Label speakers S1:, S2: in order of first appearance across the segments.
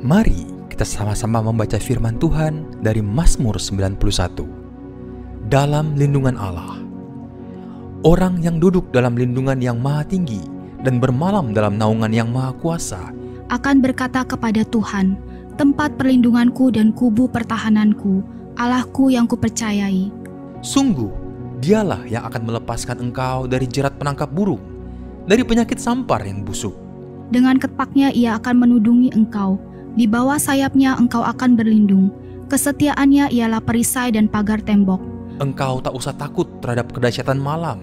S1: Mari kita sama-sama membaca firman Tuhan dari Mazmur 91. Dalam lindungan Allah. Orang yang duduk dalam lindungan yang maha tinggi dan bermalam dalam naungan yang maha kuasa
S2: akan berkata kepada Tuhan, tempat perlindunganku dan kubu pertahananku, Allahku yang kupercayai.
S1: Sungguh, dialah yang akan melepaskan engkau dari jerat penangkap burung, dari penyakit sampar yang busuk.
S2: Dengan ketpaknya ia akan menudungi engkau, di bawah sayapnya engkau akan berlindung. Kesetiaannya ialah perisai dan pagar tembok.
S1: Engkau tak usah takut terhadap kedahsyatan malam,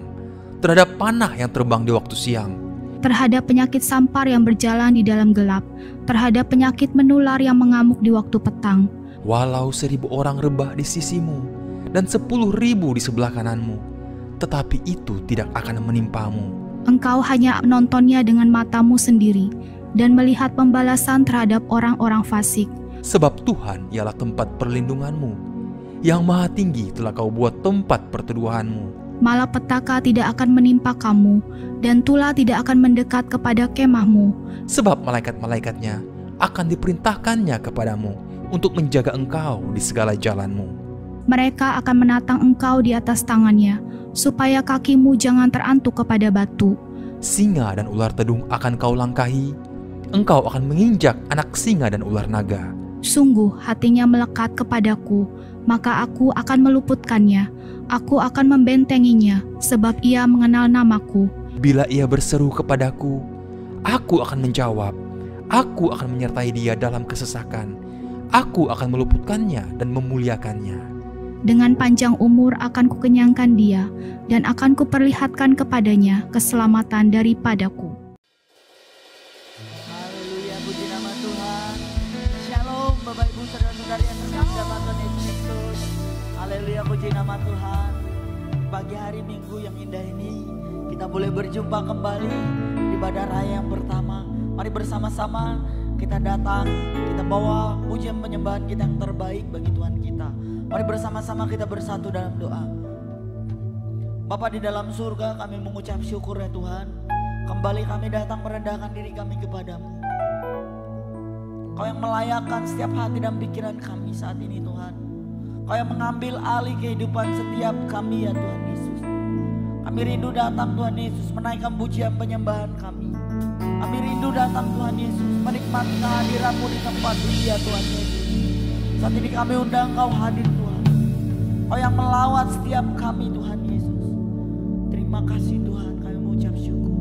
S1: terhadap panah yang terbang di waktu siang,
S2: terhadap penyakit sampar yang berjalan di dalam gelap, terhadap penyakit menular yang mengamuk di waktu petang.
S1: Walau 1.000 orang rebah di sisimu dan 10.000 di sebelah kananmu, tetapi itu tidak akan menimpamu.
S2: Engkau hanya menontonnya dengan matamu sendiri dan melihat pembalasan terhadap orang-orang fasik.
S1: Sebab Tuhan ialah tempat perlindunganmu, yang maha tinggi telah kau buat tempat perteduhanmu.
S2: Malapetaka tidak akan menimpa kamu, dan tulah tidak akan mendekat kepada kemahmu.
S1: Sebab malaikat-malaikatnya akan diperintahkannya kepadamu untuk menjaga engkau di segala jalanmu.
S2: Mereka akan menatang engkau di atas tangannya, supaya kakimu jangan terantuk kepada batu.
S1: Singa dan ular tedung akan kau langkahi, engkau akan menginjak anak singa dan ular naga.
S2: Sungguh hatinya melekat kepadaku, maka aku akan meluputkannya. Aku akan membentenginya, sebab ia mengenal namaku.
S1: Bila ia berseru kepadaku, aku akan menjawab. Aku akan menyertai dia dalam kesesakan. Aku akan meluputkannya dan memuliakannya.
S2: Dengan panjang umur akan kukenyangkan dia, dan akan kuperlihatkan kepadanya keselamatan daripadaku.
S3: Haleluya, puji nama Tuhan. Shalom Bapak Ibu Saudara-saudari yang terkasih dalam Tuhan Yesus Kristus. Haleluya, puji nama Tuhan. Pagi hari Minggu yang indah ini, kita boleh berjumpa kembali di ibadah raya yang pertama. Mari bersama-sama kita datang, kita bawa pujian penyembahan kita yang terbaik bagi Tuhan kita. Mari bersama-sama kita bersatu dalam doa. Bapa di dalam surga, kami mengucap syukur ya Tuhan. Kembali kami datang merendahkan diri kami kepadamu. Kau yang melayakkan setiap hati dan pikiran kami saat ini Tuhan. Kau yang mengambil alih kehidupan setiap kami ya Tuhan Yesus. Kami rindu datang Tuhan Yesus, menaikkan pujian penyembahan kami. Kami rindu datang Tuhan Yesus, menikmati kehadiran-Mu di tempat ini ya Tuhan Yesus. Saat ini kami undang Kau hadir Tuhan. Kau yang melawat setiap kami Tuhan Yesus. Terima kasih Tuhan, kami mengucap syukur.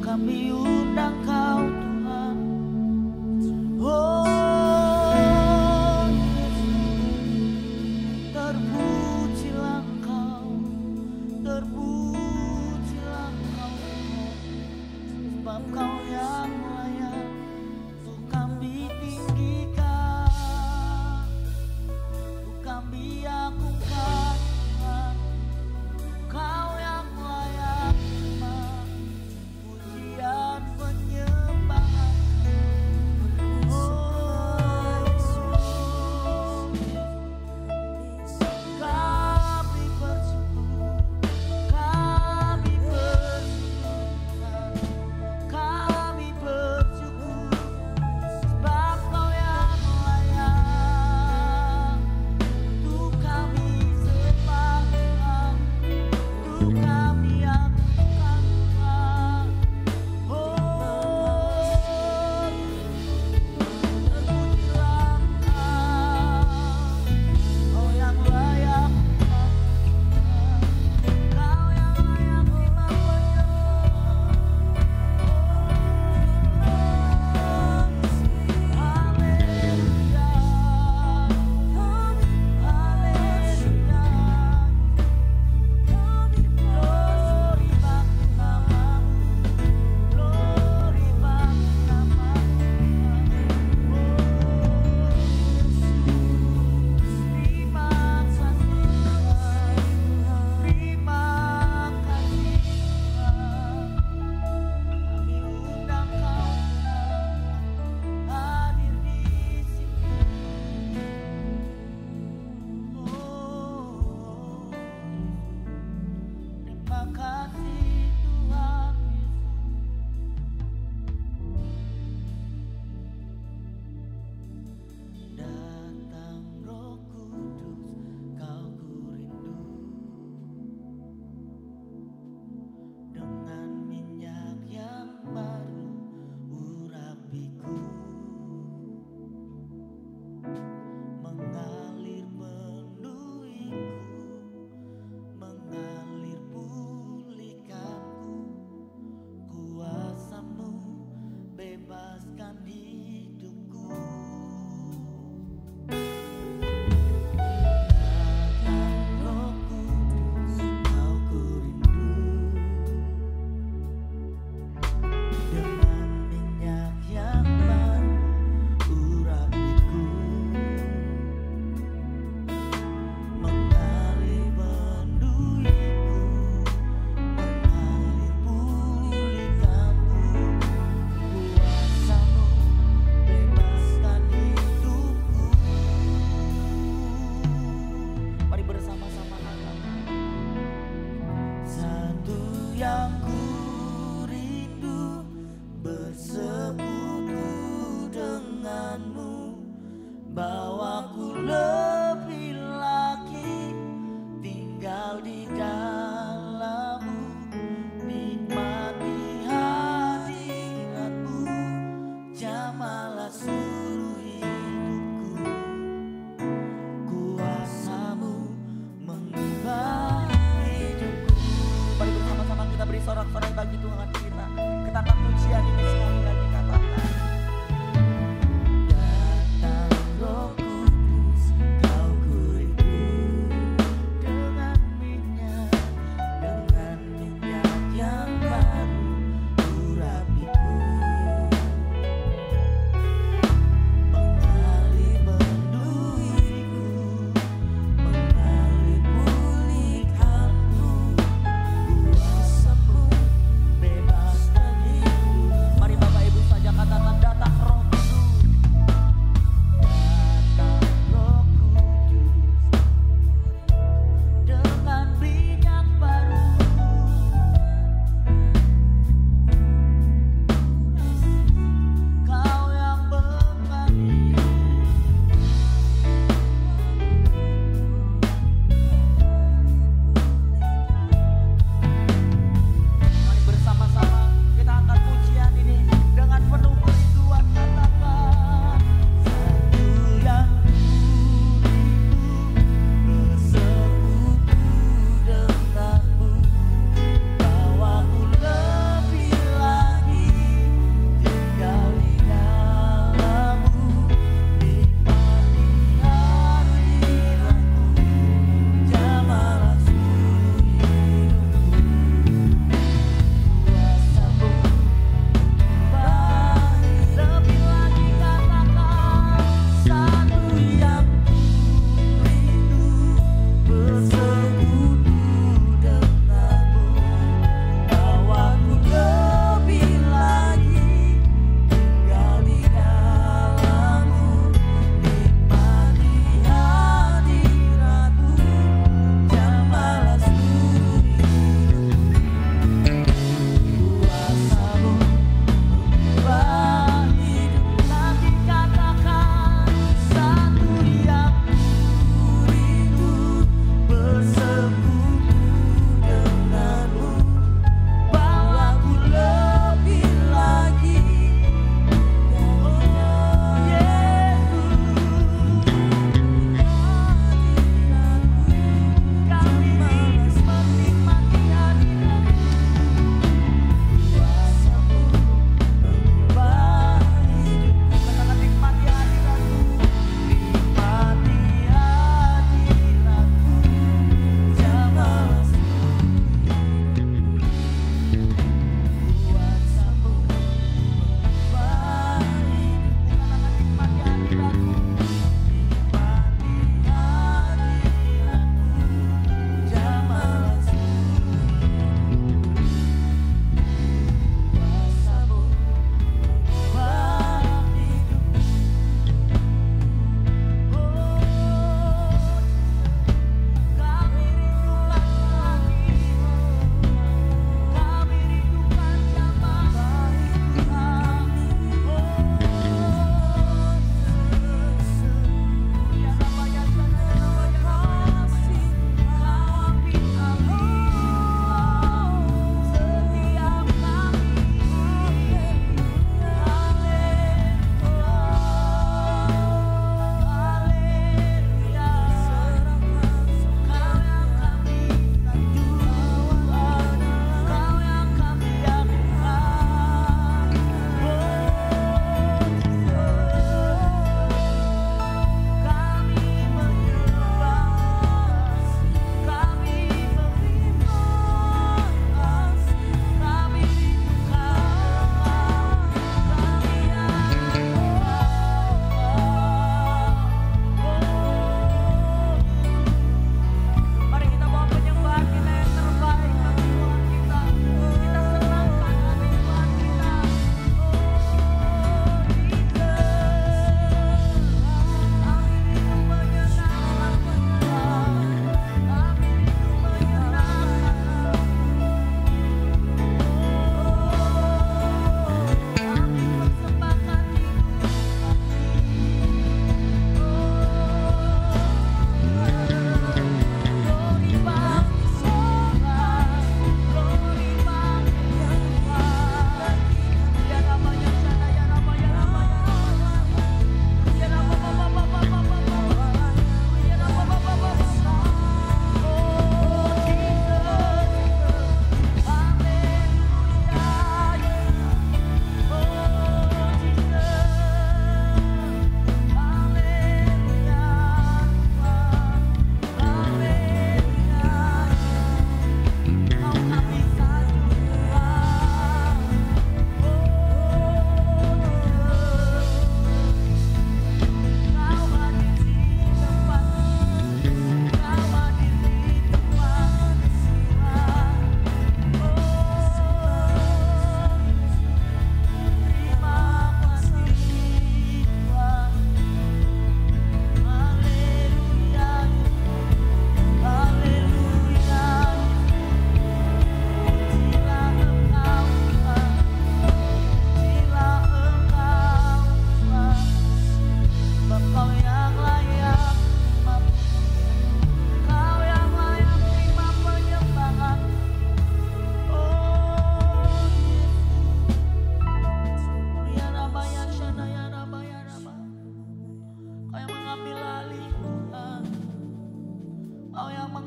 S3: Kami undang Kau Tuhan. Oh Yesus, terpujilah Engkau, terpujilah Engkau, sebab Kau yang layak untuk kami tinggikan. sorak-sorai bagi Tuhan kita. Katakan pujian ini sekali lagi, katakan. Datang Roh Kudus, kau kuriku dengan minyak yang baru urapiku. Mengalir penuhiku, mengalir pulihkanku, kuasamu bebas dan hidup. Mari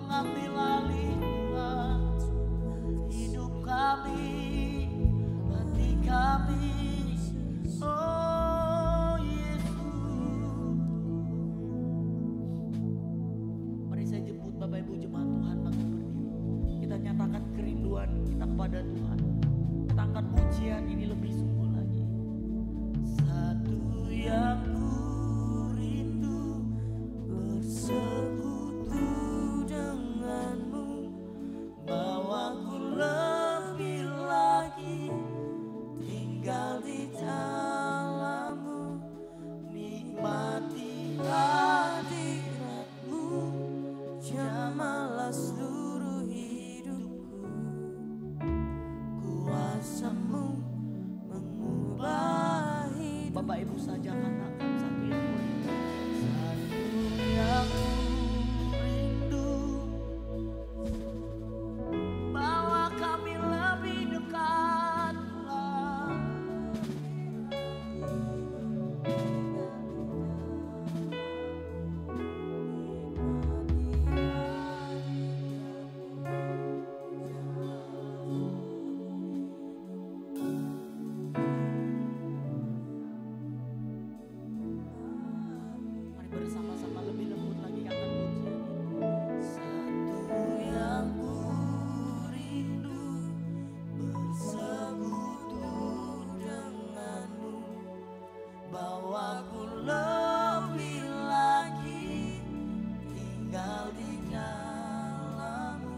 S3: mengambil alih Tuhan hidup kami, hati kami. Oh Yesus, mari saya jemput Bapak Ibu jemaat Tuhan bangkit berdiri. Kita nyatakan kerinduan kita kepada Tuhan. Kita angkat pujian ini lebih sungguh lagi. Satu yang ku rindu bersekutu denganmu, bawaku lebih lagi tinggal di dalammu, nikmati hadiratmu, jamalah seluruh hidupku, kuasamu mengubah hidup. Bapak Ibu saja katakan satu yang ku rindu, satu yang ku rindu, bawa kami lebih dekat Tuhan. Mari bersama-sama lebih lembut lagi akan pujian ini. Satu yang ku rindu bersekutu denganmu, bawaku lebih lagi tinggal di dalammu,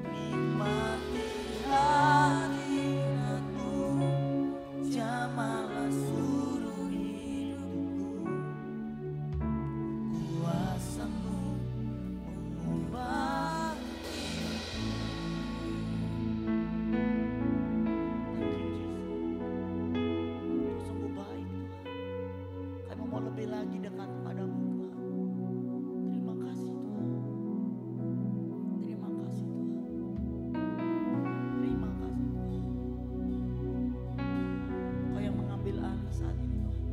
S3: nikmati hadiratmu, jamalah seluruh hidupku, kuasamu mengubah. Thank you Jesus. Engkau sungguh baik Tuhan. Kami mau lebih lagi dekat kepadamu Tuhan. Terima kasih Tuhan. Terima kasih Tuhan. Terima kasih Tuhan. Kau yang mengambil alih saat ini Tuhan.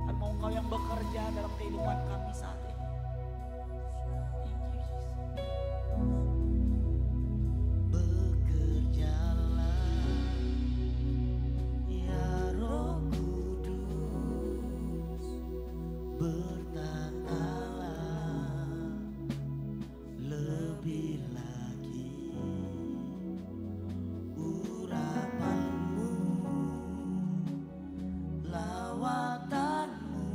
S3: Kami mau Kau yang bekerja dalam kehidupan kami saat ini. Thank you Jesus. Bekerjalah ya Roh Kudus, bertatalah lebih lagi urapanmu, lawatanmu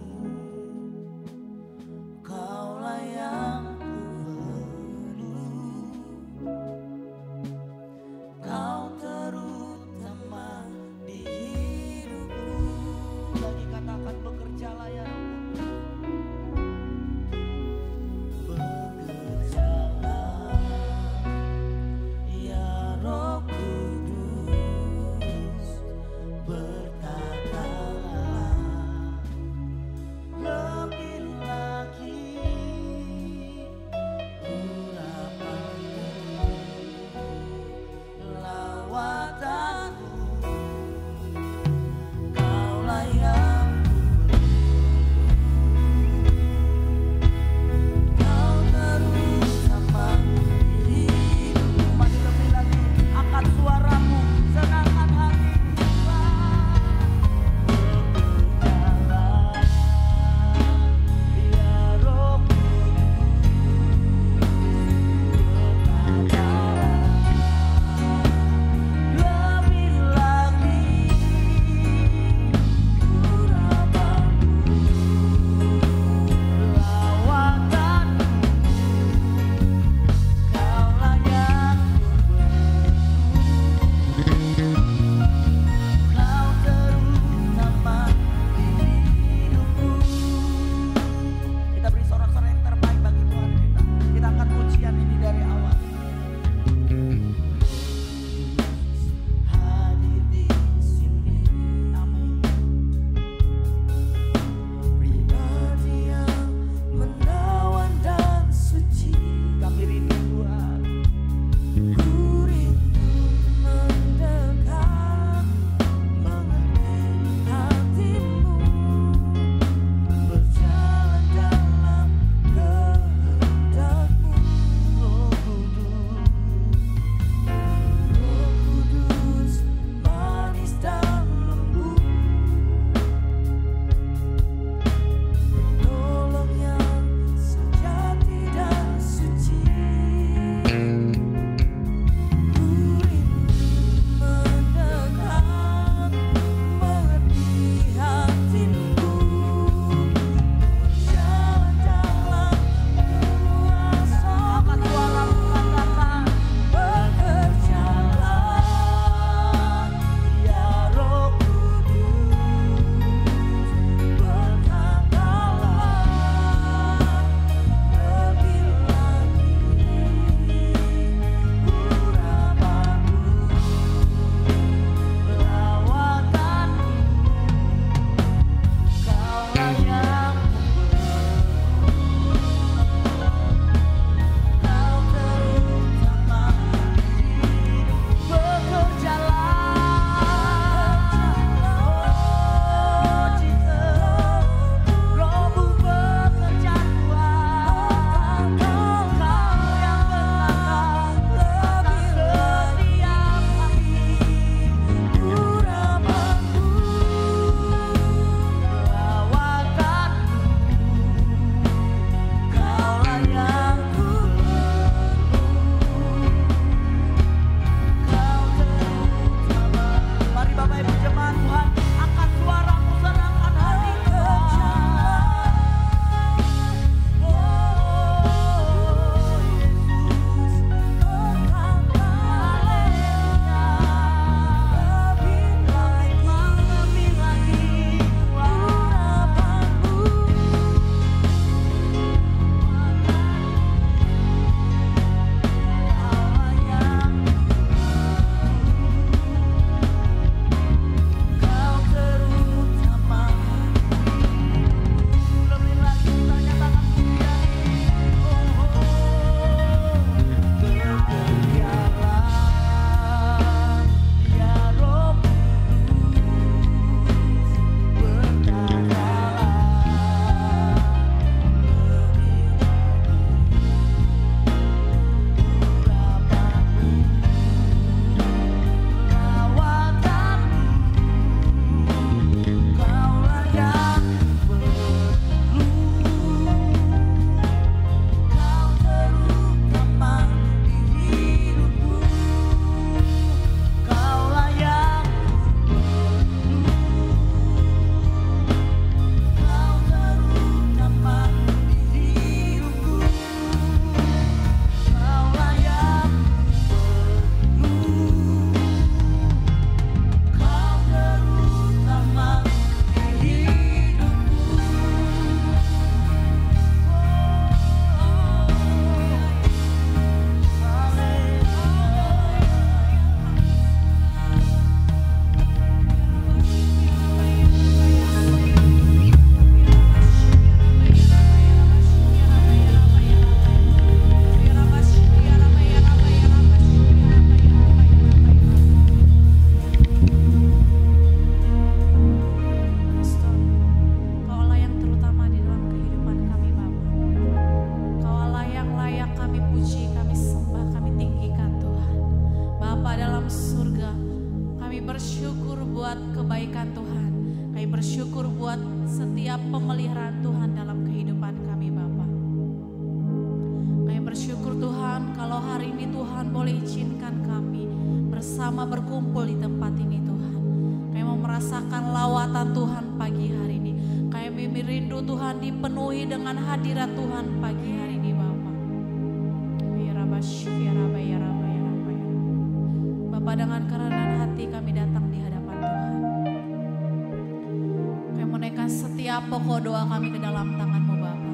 S4: buat kebaikan Tuhan. Kami bersyukur buat setiap pemeliharaan Tuhan dalam kehidupan kami Bapa. Kami bersyukur Tuhan kalau hari ini Tuhan boleh izinkan kami bersama berkumpul di tempat ini Tuhan. Kami mau merasakan lawatan Tuhan pagi hari ini. Kami merindu Tuhan dipenuhi dengan hadirat Tuhan pagi hari ini Bapa. Bapa, dengan kerendahan hati kami datang di hadapan Tuhan. Kami menaikkan setiap pokok doa kami ke dalam tangan-Mu Bapa.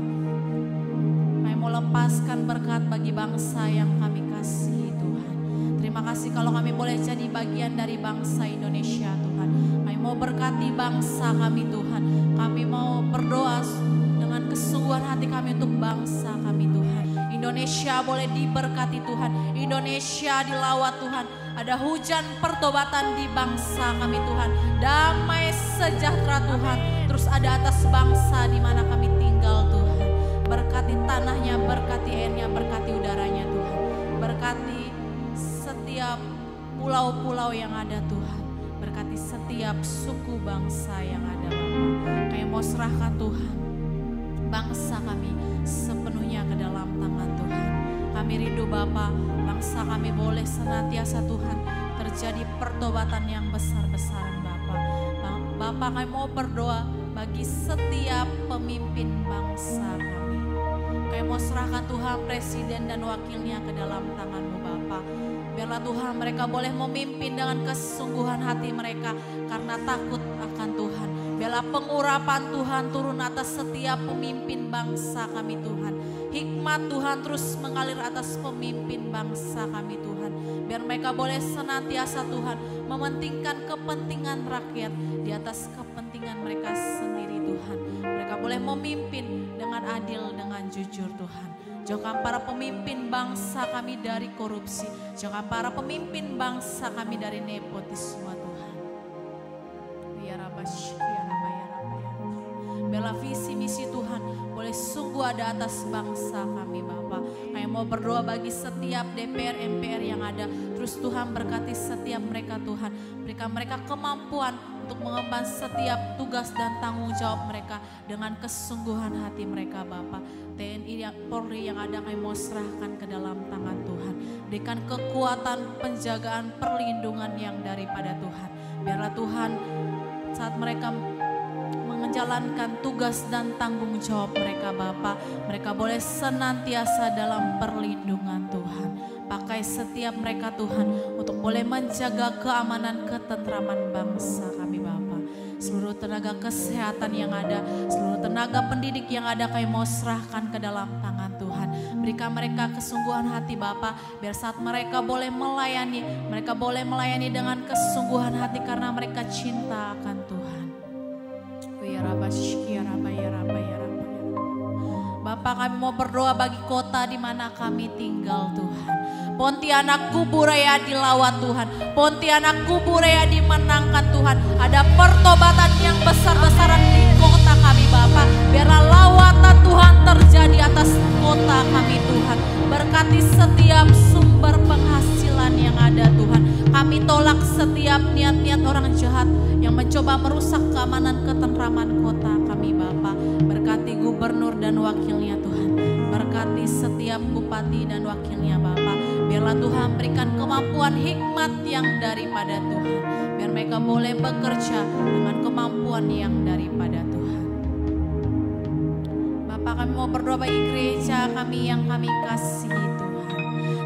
S4: Kami mau lepaskan berkat bagi bangsa yang kami kasihi Tuhan. Terima kasih kalau kami boleh jadi bagian dari bangsa Indonesia Tuhan. Kami mau berkati bangsa kami Tuhan. Kami mau berdoa dengan kesungguhan hati kami untuk bangsa kami Tuhan. Indonesia boleh diberkati Tuhan. Indonesia dilawat Tuhan. Ada hujan pertobatan di bangsa kami Tuhan. Damai sejahtera Tuhan. Terus ada atas bangsa di mana kami tinggal Tuhan. Berkati tanahnya, berkati airnya, berkati udaranya Tuhan. Berkati setiap pulau-pulau yang ada Tuhan. Berkati setiap suku bangsa yang ada Bapak. Kami mau serahkan Tuhan bangsa kami sepenuhnya ke dalam tangan Tuhan. Kami rindu Bapa, bangsa kami boleh senantiasa Tuhan terjadi pertobatan yang besar-besaran Bapa. Bapa, kami mau berdoa bagi setiap pemimpin bangsa kami. Kami mau serahkan Tuhan presiden dan wakilnya ke dalam tangan-Mu Bapa. Biarlah Tuhan mereka boleh memimpin dengan kesungguhan hati mereka karena takut akan Tuhan. Biarlah pengurapan Tuhan turun atas setiap pemimpin bangsa kami Tuhan. Hikmat Tuhan terus mengalir atas pemimpin bangsa kami Tuhan. Biar mereka boleh senantiasa Tuhan mementingkan kepentingan rakyat di atas kepentingan mereka sendiri Tuhan. Mereka boleh memimpin dengan adil, dengan jujur Tuhan. Jauhkan para pemimpin bangsa kami dari korupsi. Jauhkan para pemimpin bangsa kami dari nepotisme Tuhan. Biarlah visi misi Tuhan boleh sungguh ada atas bangsa kami Bapa. Kami mau berdoa bagi setiap DPR, MPR yang ada. Terus Tuhan berkati setiap mereka Tuhan. Berikan mereka kemampuan untuk mengemban setiap tugas dan tanggung jawab mereka dengan kesungguhan hati mereka Bapa. TNI Polri yang ada kami mau serahkan ke dalam tangan Tuhan. Berikan kekuatan, penjagaan, perlindungan yang daripada Tuhan. Biarlah Tuhan saat mereka menjalankan tugas dan tanggung jawab mereka Bapa, mereka boleh senantiasa dalam perlindungan Tuhan. Pakai setiap mereka Tuhan untuk boleh menjaga keamanan ketentraman bangsa kami Bapa. Seluruh tenaga kesehatan yang ada, seluruh tenaga pendidik yang ada kami mau serahkan ke dalam tangan Tuhan. Berikan mereka kesungguhan hati Bapa, biar saat mereka boleh melayani, mereka boleh melayani dengan kesungguhan hati karena mereka cinta akan Tuhan. Bapak, kami mau berdoa bagi kota di mana kami tinggal Tuhan. Pontianak Kuburaya dilawat Tuhan. Pontianak Kuburaya dimenangkan Tuhan. Ada pertobatan yang besar-besaran di kota kami Bapak. Biarlah lawatan Tuhan terjadi atas kota kami Tuhan. Berkati setiap sumber penghasilan yang ada Tuhan. Kami tolak setiap niat-niat orang jahat yang mencoba merusak keamanan ketentraman kota kami Bapa. Berkati gubernur dan wakilnya Tuhan. Berkati setiap bupati dan wakilnya Bapa. Biarlah Tuhan berikan kemampuan hikmat yang daripada Tuhan. Biar mereka boleh bekerja dengan kemampuan yang daripada Tuhan. Bapak, kami mau berdoa bagi gereja kami yang kami kasihi Tuhan.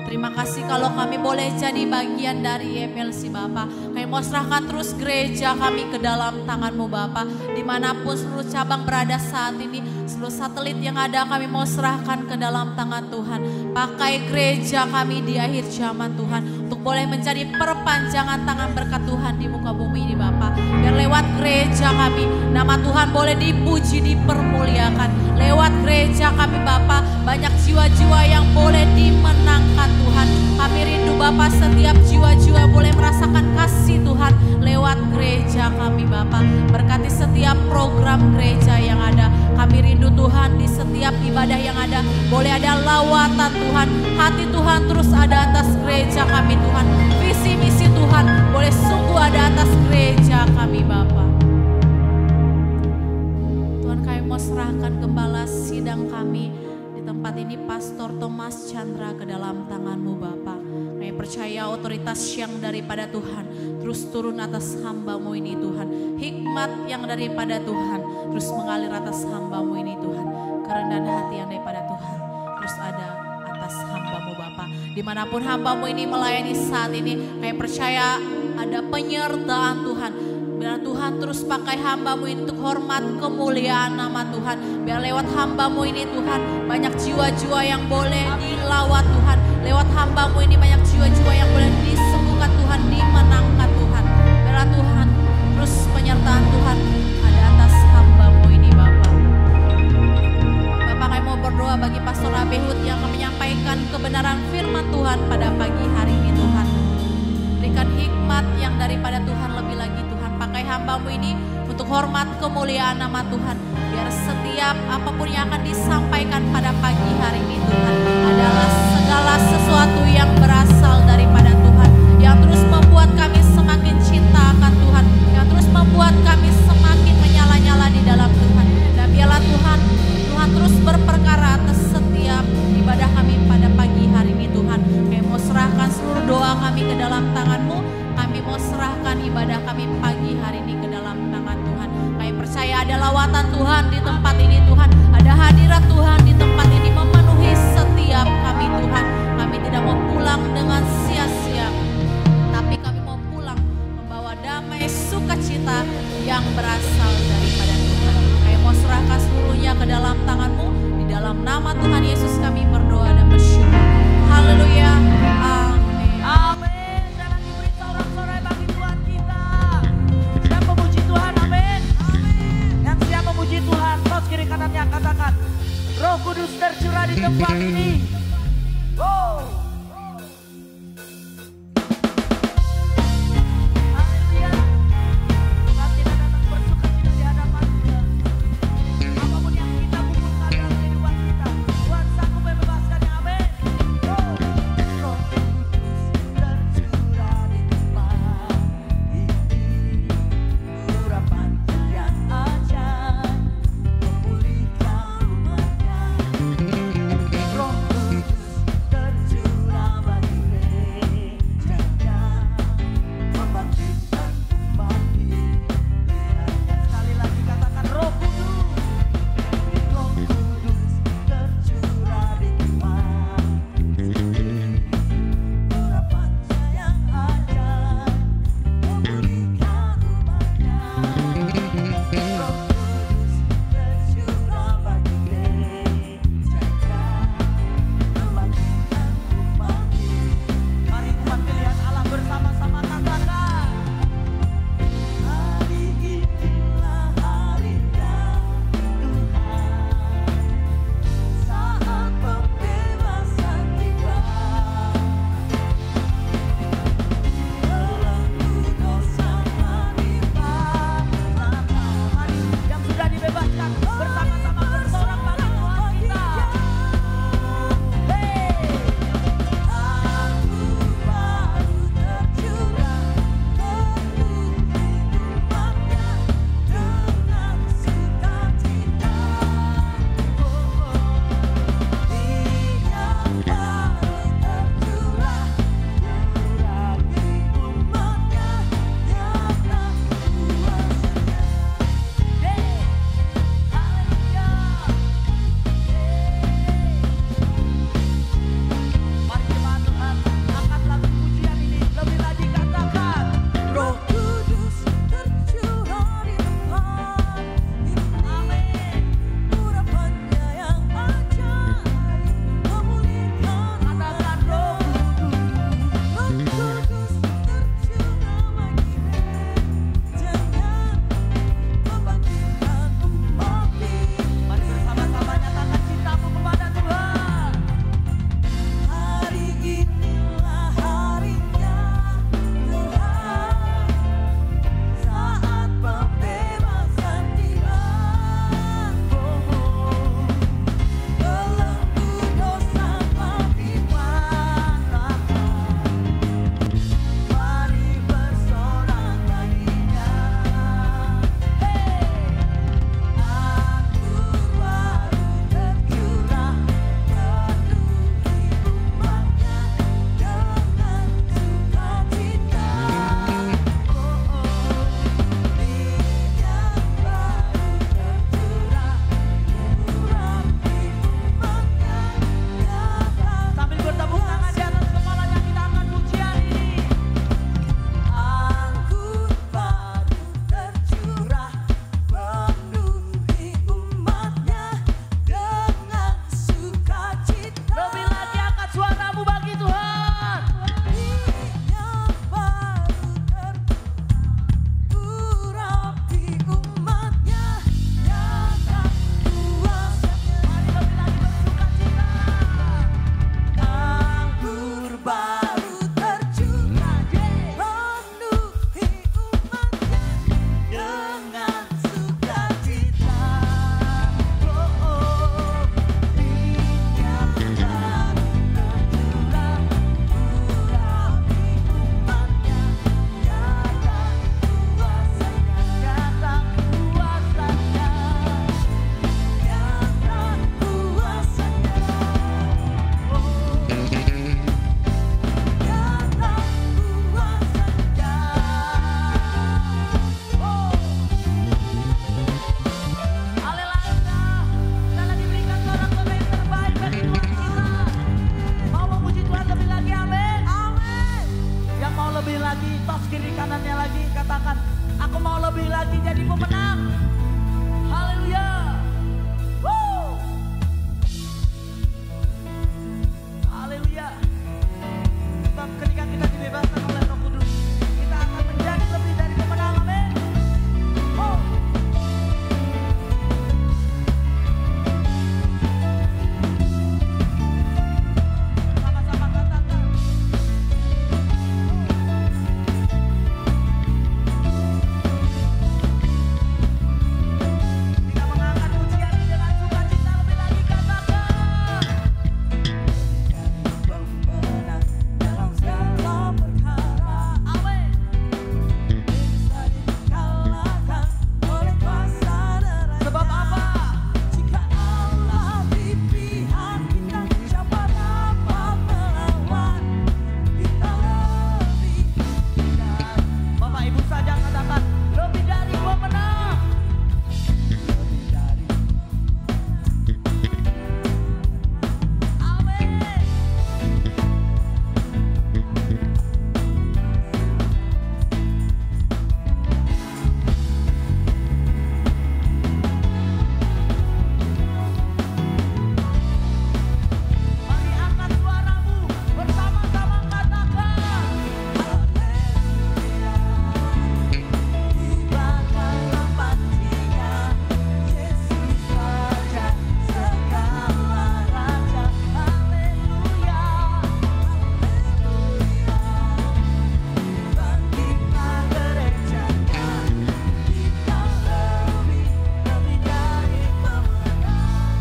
S4: Terima kasih kalau kami boleh jadi bagian dari YPLC Bapak. Kami mau serahkan terus gereja kami ke dalam tangan-Mu Bapak. Dimanapun seluruh cabang berada saat ini, seluruh satelit yang ada kami mau serahkan ke dalam tangan Tuhan. Pakai gereja kami di akhir zaman Tuhan, untuk boleh menjadi perpanjangan tangan berkat Tuhan di muka bumi ini Bapak. Biar lewat gereja kami, nama Tuhan boleh dipuji, dipermuliakan. Lewat gereja kami Bapak, banyak jiwa-jiwa yang boleh dimenangkan Tuhan. Kami rindu Bapak setiap jiwa-jiwa boleh merasakan kasih Tuhan lewat gereja kami Bapak. Berkati setiap program gereja yang ada. Kami rindu Tuhan di setiap ibadah yang ada boleh ada lawatan Tuhan. Hati Tuhan terus ada atas gereja kami Tuhan. Visi misi Tuhan Tuhan boleh sungguh ada atas gereja kami Bapa. Tuhan, kami mau serahkan gembala sidang kami di tempat ini, Pastor Thomas Chandra, ke dalam tangan-Mu Bapa. Kami percaya otoritas yang daripada Tuhan terus turun atas hamba-Mu ini Tuhan. Hikmat yang daripada Tuhan terus mengalir atas hamba-Mu ini Tuhan. Kerendahan hati yang daripada Tuhan terus ada atas hamba-Mu Bapa. Dimanapun hamba-Mu ini melayani saat ini, kami percaya ada penyertaan Tuhan. Biar Tuhan terus pakai hamba-Mu ini untuk hormat kemuliaan nama Tuhan. Biar lewat hamba-Mu ini Tuhan banyak jiwa-jiwa yang boleh dilawat Tuhan. Lewat hamba-Mu ini banyak jiwa-jiwa yang boleh disembuhkan Tuhan, dimenangkan Tuhan. Biarlah Tuhan terus penyertaan Tuhan ada atas hamba-Mu ini Bapak. Bapak, kami mau berdoa bagi Pastor Abehud yang akan menyampaikan kebenaran firman Tuhan pada pagi hari ini Tuhan. Berikan hikmat yang daripada Tuhan lebih lagi Tuhan. Pakai hamba-Mu ini untuk hormat kemuliaan nama Tuhan. Biar setiap apapun yang akan disampaikan pada pagi hari ini Tuhan adalah segala sesuatu yang berasal daripada Tuhan. Yang terus membuat kami semakin cinta akan Tuhan. Yang terus membuat kami semakin menyala-nyala di dalam Tuhan. Dan biarlah Tuhan terus berperkara atas setiap ibadah kami pada pagi hari ini Tuhan. Kami mau serahkan seluruh doa kami ke dalam tangan-Mu. Kami mau serahkan ibadah kami pagi hari ini ke dalam tangan Tuhan. Kami percaya ada lawatan Tuhan di tempat ini Tuhan. Ada hadirat Tuhan di tempat ini memenuhi setiap kami Tuhan. Kami tidak mau pulang dengan sia-sia, tapi kami mau pulang membawa damai sukacita yang berasal daripada Tuhan. Kami mau serahkan seluruhnya ke dalam tangan-Mu. Di dalam nama Tuhan Yesus kami berdoa dan bersyukur. Haleluya. Amin.
S3: Amin. Dan lagi beri sorak-sorai bagi Tuhan kita. Siap memuji Tuhan, amin. Yang siap memuji Tuhan, terus kiri kanannya katakan, Roh Kudus tercurah di tempat ini. Oh, lagi, tos kiri kanannya lagi, katakan, aku mau lebih lagi jadi pemenang. Haleluya. Woo. Haleluya. Sebab ketika kita dibebaskan oleh Roh Kudus, kita akan menjadi lebih dari pemenang. Amin. Oh. Sama-sama katakan. Kita mengangkat pujian dengan sukacita lebih lagi, katakan. Pemenang dalam segala perkara. Amin. Bisa dikalahkan oleh kuasa darah. Sebab apa? Jika Allah di pihak kita, siapa dapat melawan? Kita lebih dari. Bapak Ibu saja katakan, lebih dari pemenang. Lebih dari. Amin. Mari angkat suaramu bersama-sama katakan, haleluya. Tibakanlah pastinya, Yesus Raja segala raja. Haleluya. Haleluya. Bangkitlah gerejanya, kita lebih dari pemenang.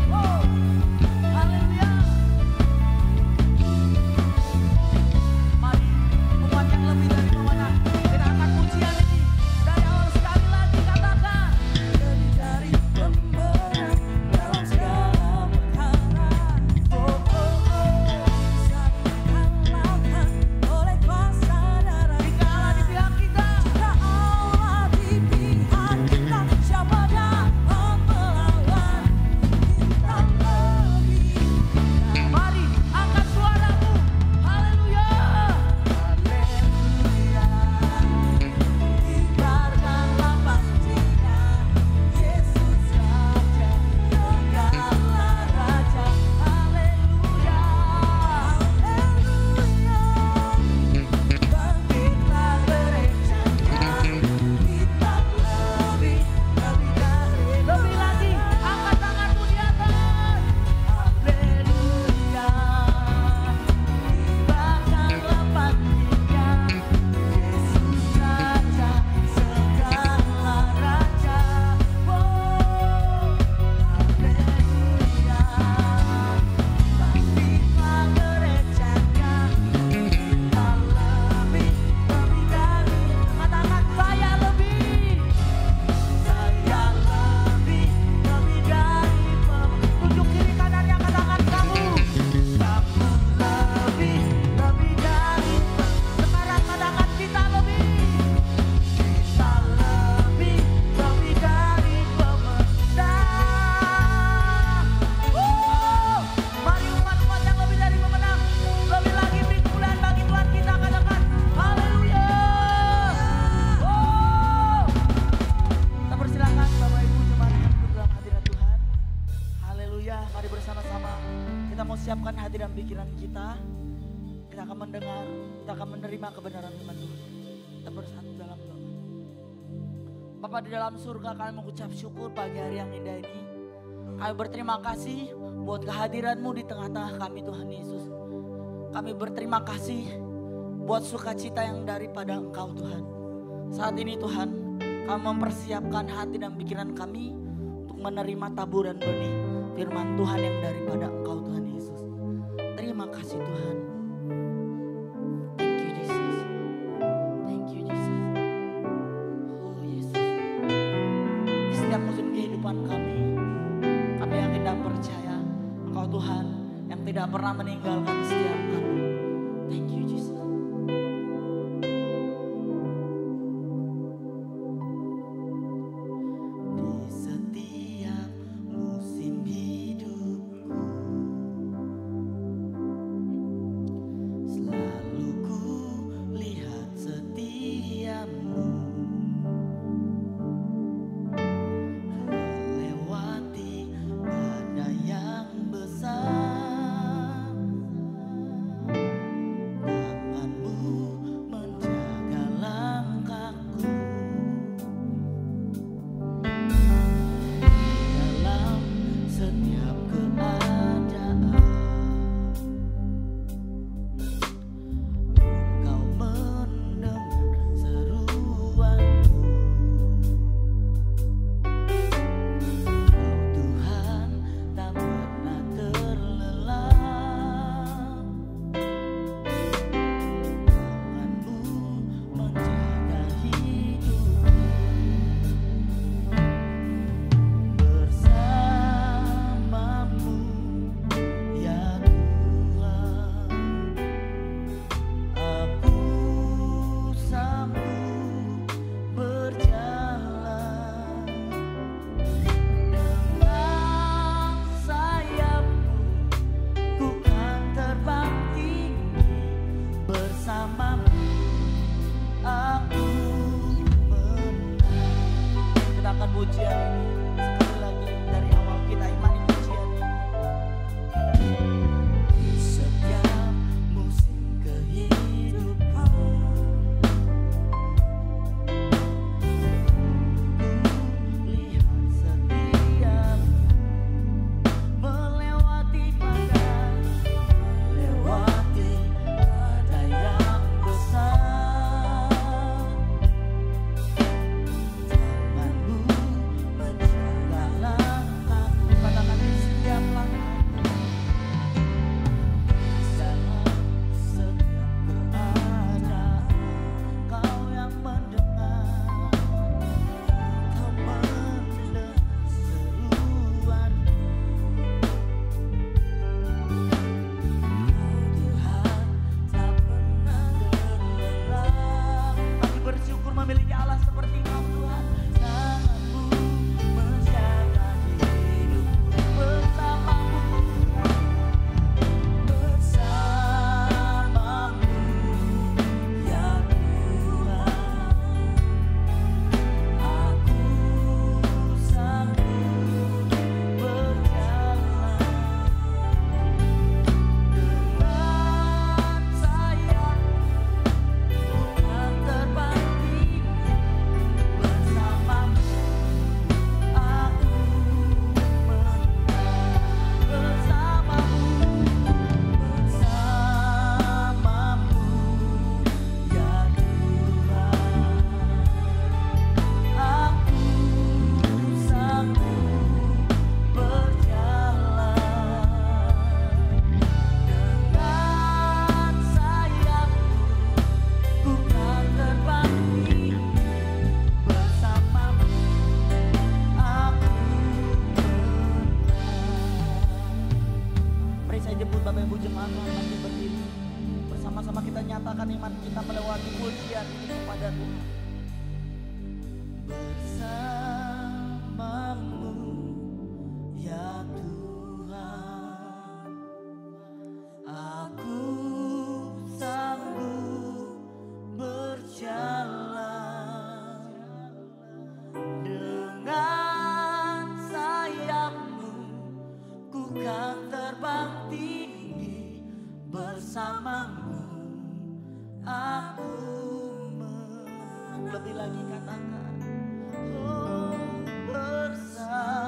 S3: Oh, haleluya. Mari umat yang lebih dari pemenang, kita angkat pujian ini dari awal sekali lagi, katakan, lebih dari pemenang dalam segala perkara. Oh, oh, oh. Bisa dikalahkan oleh kuasa darah. Jika Allah di pihak kita, jika Allah di pihak kita, siapa dapat melawan? Kita lebih. Mari angkat suaramu. Haleluya. Haleluya. Tibakanlah pastinya, Yesus Raja segala raja. Haleluya. Haleluya. Bangkitlah gerejanya, kita lebih dari. Lebih lagi, angkat tanganmu di atas. Haleluya. Tibakanlah pastinya, Yesus Raja segala raja. Oh, haleluya. Bangkitlah gerejanya, kita lebih dari. Katakan, saya lebih. Saya lebih dari. Tunjuk kiri kanannya, katakan, kamu lebih dari. Sekarang katakan, kita lebih dari pemenang. Mari umat-umat yang lebih dari pemenang, lebih lagi beri kemuliaan bagi Tuhan kita, katakan, haleluya. Kita persilakan Bapak Ibu jemaat yang duduk dalam hadirat Tuhan. Haleluya. Mari bersama-sama kita mau siapkan hati dan pikiran kita. Kita akan mendengar, kita akan menerima kebenaran firman Tuhan. Kita bersatu dalam doa. Bapa di dalam surga, kami mengucap syukur pagi hari yang indah ini. Kami berterima kasih buat kehadiran-Mu di tengah-tengah kami, Tuhan Yesus. Kami berterima kasih buat sukacita yang daripada Engkau, Tuhan. Saat ini Tuhan, kami mempersiapkan hati dan pikiran kami untuk menerima taburan benih firman Tuhan yang daripada Engkau, Tuhan Yesus. Terima kasih Tuhan. Thank you Jesus. Thank you Jesus. Oh Yesus. Di setiap musim kehidupan kami yakin dan percaya Engkau Tuhan yang tidak pernah meninggalkan setiap kami. Thank you Jesus. Selalu ku lihat sama-sama kita nyatakan iman kita melewati pujian ini kepada Tuhan. Bersamamu ya Tuhan, aku sanggup berjalan dengan sayap-Mu, ku kan terbang tinggi bersamamu. Aku lebih lagi katakan, oh bersamamu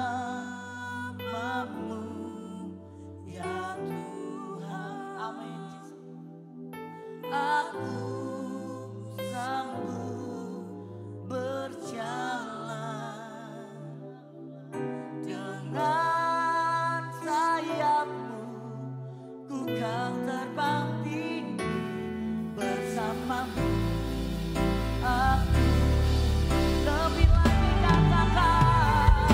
S3: ya Tuhan. Amin. Aku sanggup berjalan dengan sayap-Mu, ku kan terbang tinggi bersamamu. Aku lebih lagi katakan,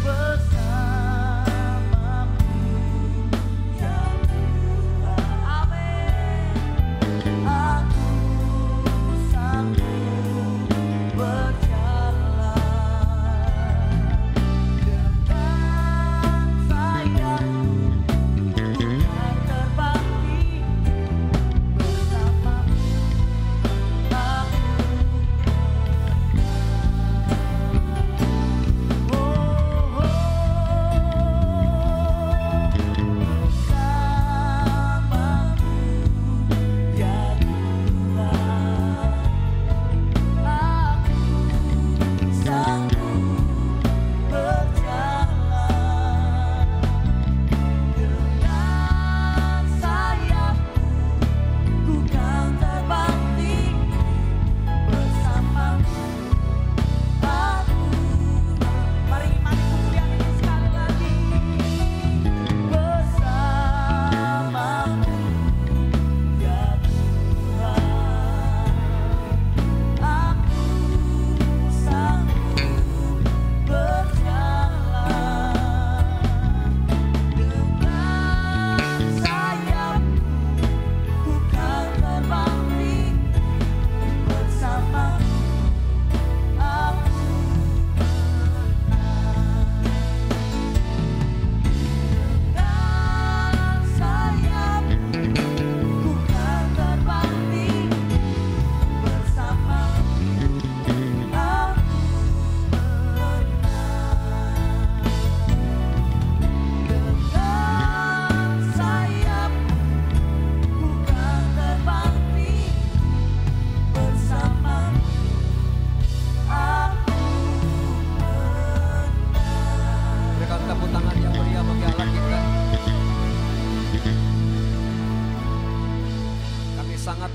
S3: bersamamu ya Tuhan. Amin. Aku sanggup berjalan dengan sayap-Mu, ku kan terbang tinggi bersamamu.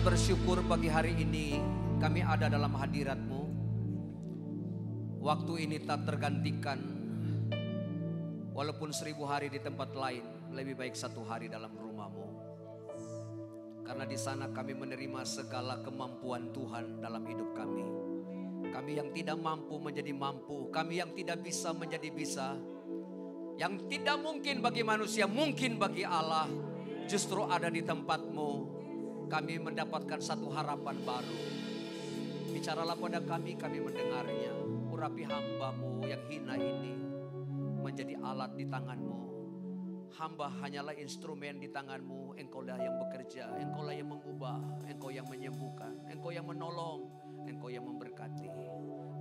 S5: Bersyukur pagi hari ini kami ada dalam hadirat-Mu. Waktu ini tak tergantikan. Walaupun 1000 hari di tempat lain, lebih baik 1 hari dalam rumah-Mu. Karena di sana kami menerima segala kemampuan Tuhan dalam hidup kami. Kami yang tidak mampu menjadi mampu, kami yang tidak bisa menjadi bisa. Yang tidak mungkin bagi manusia, mungkin bagi Allah. Justru ada di tempat-Mu. Kami mendapatkan satu harapan baru. Bicaralah pada kami mendengarnya. Urapi hamba-Mu yang hina ini menjadi alat di tangan-Mu. Hamba hanyalah instrumen di tangan-Mu. Engkaulah yang bekerja, Engkaulah yang mengubah, Engkau yang menyembuhkan, Engkau yang menolong, Engkau yang memberkati.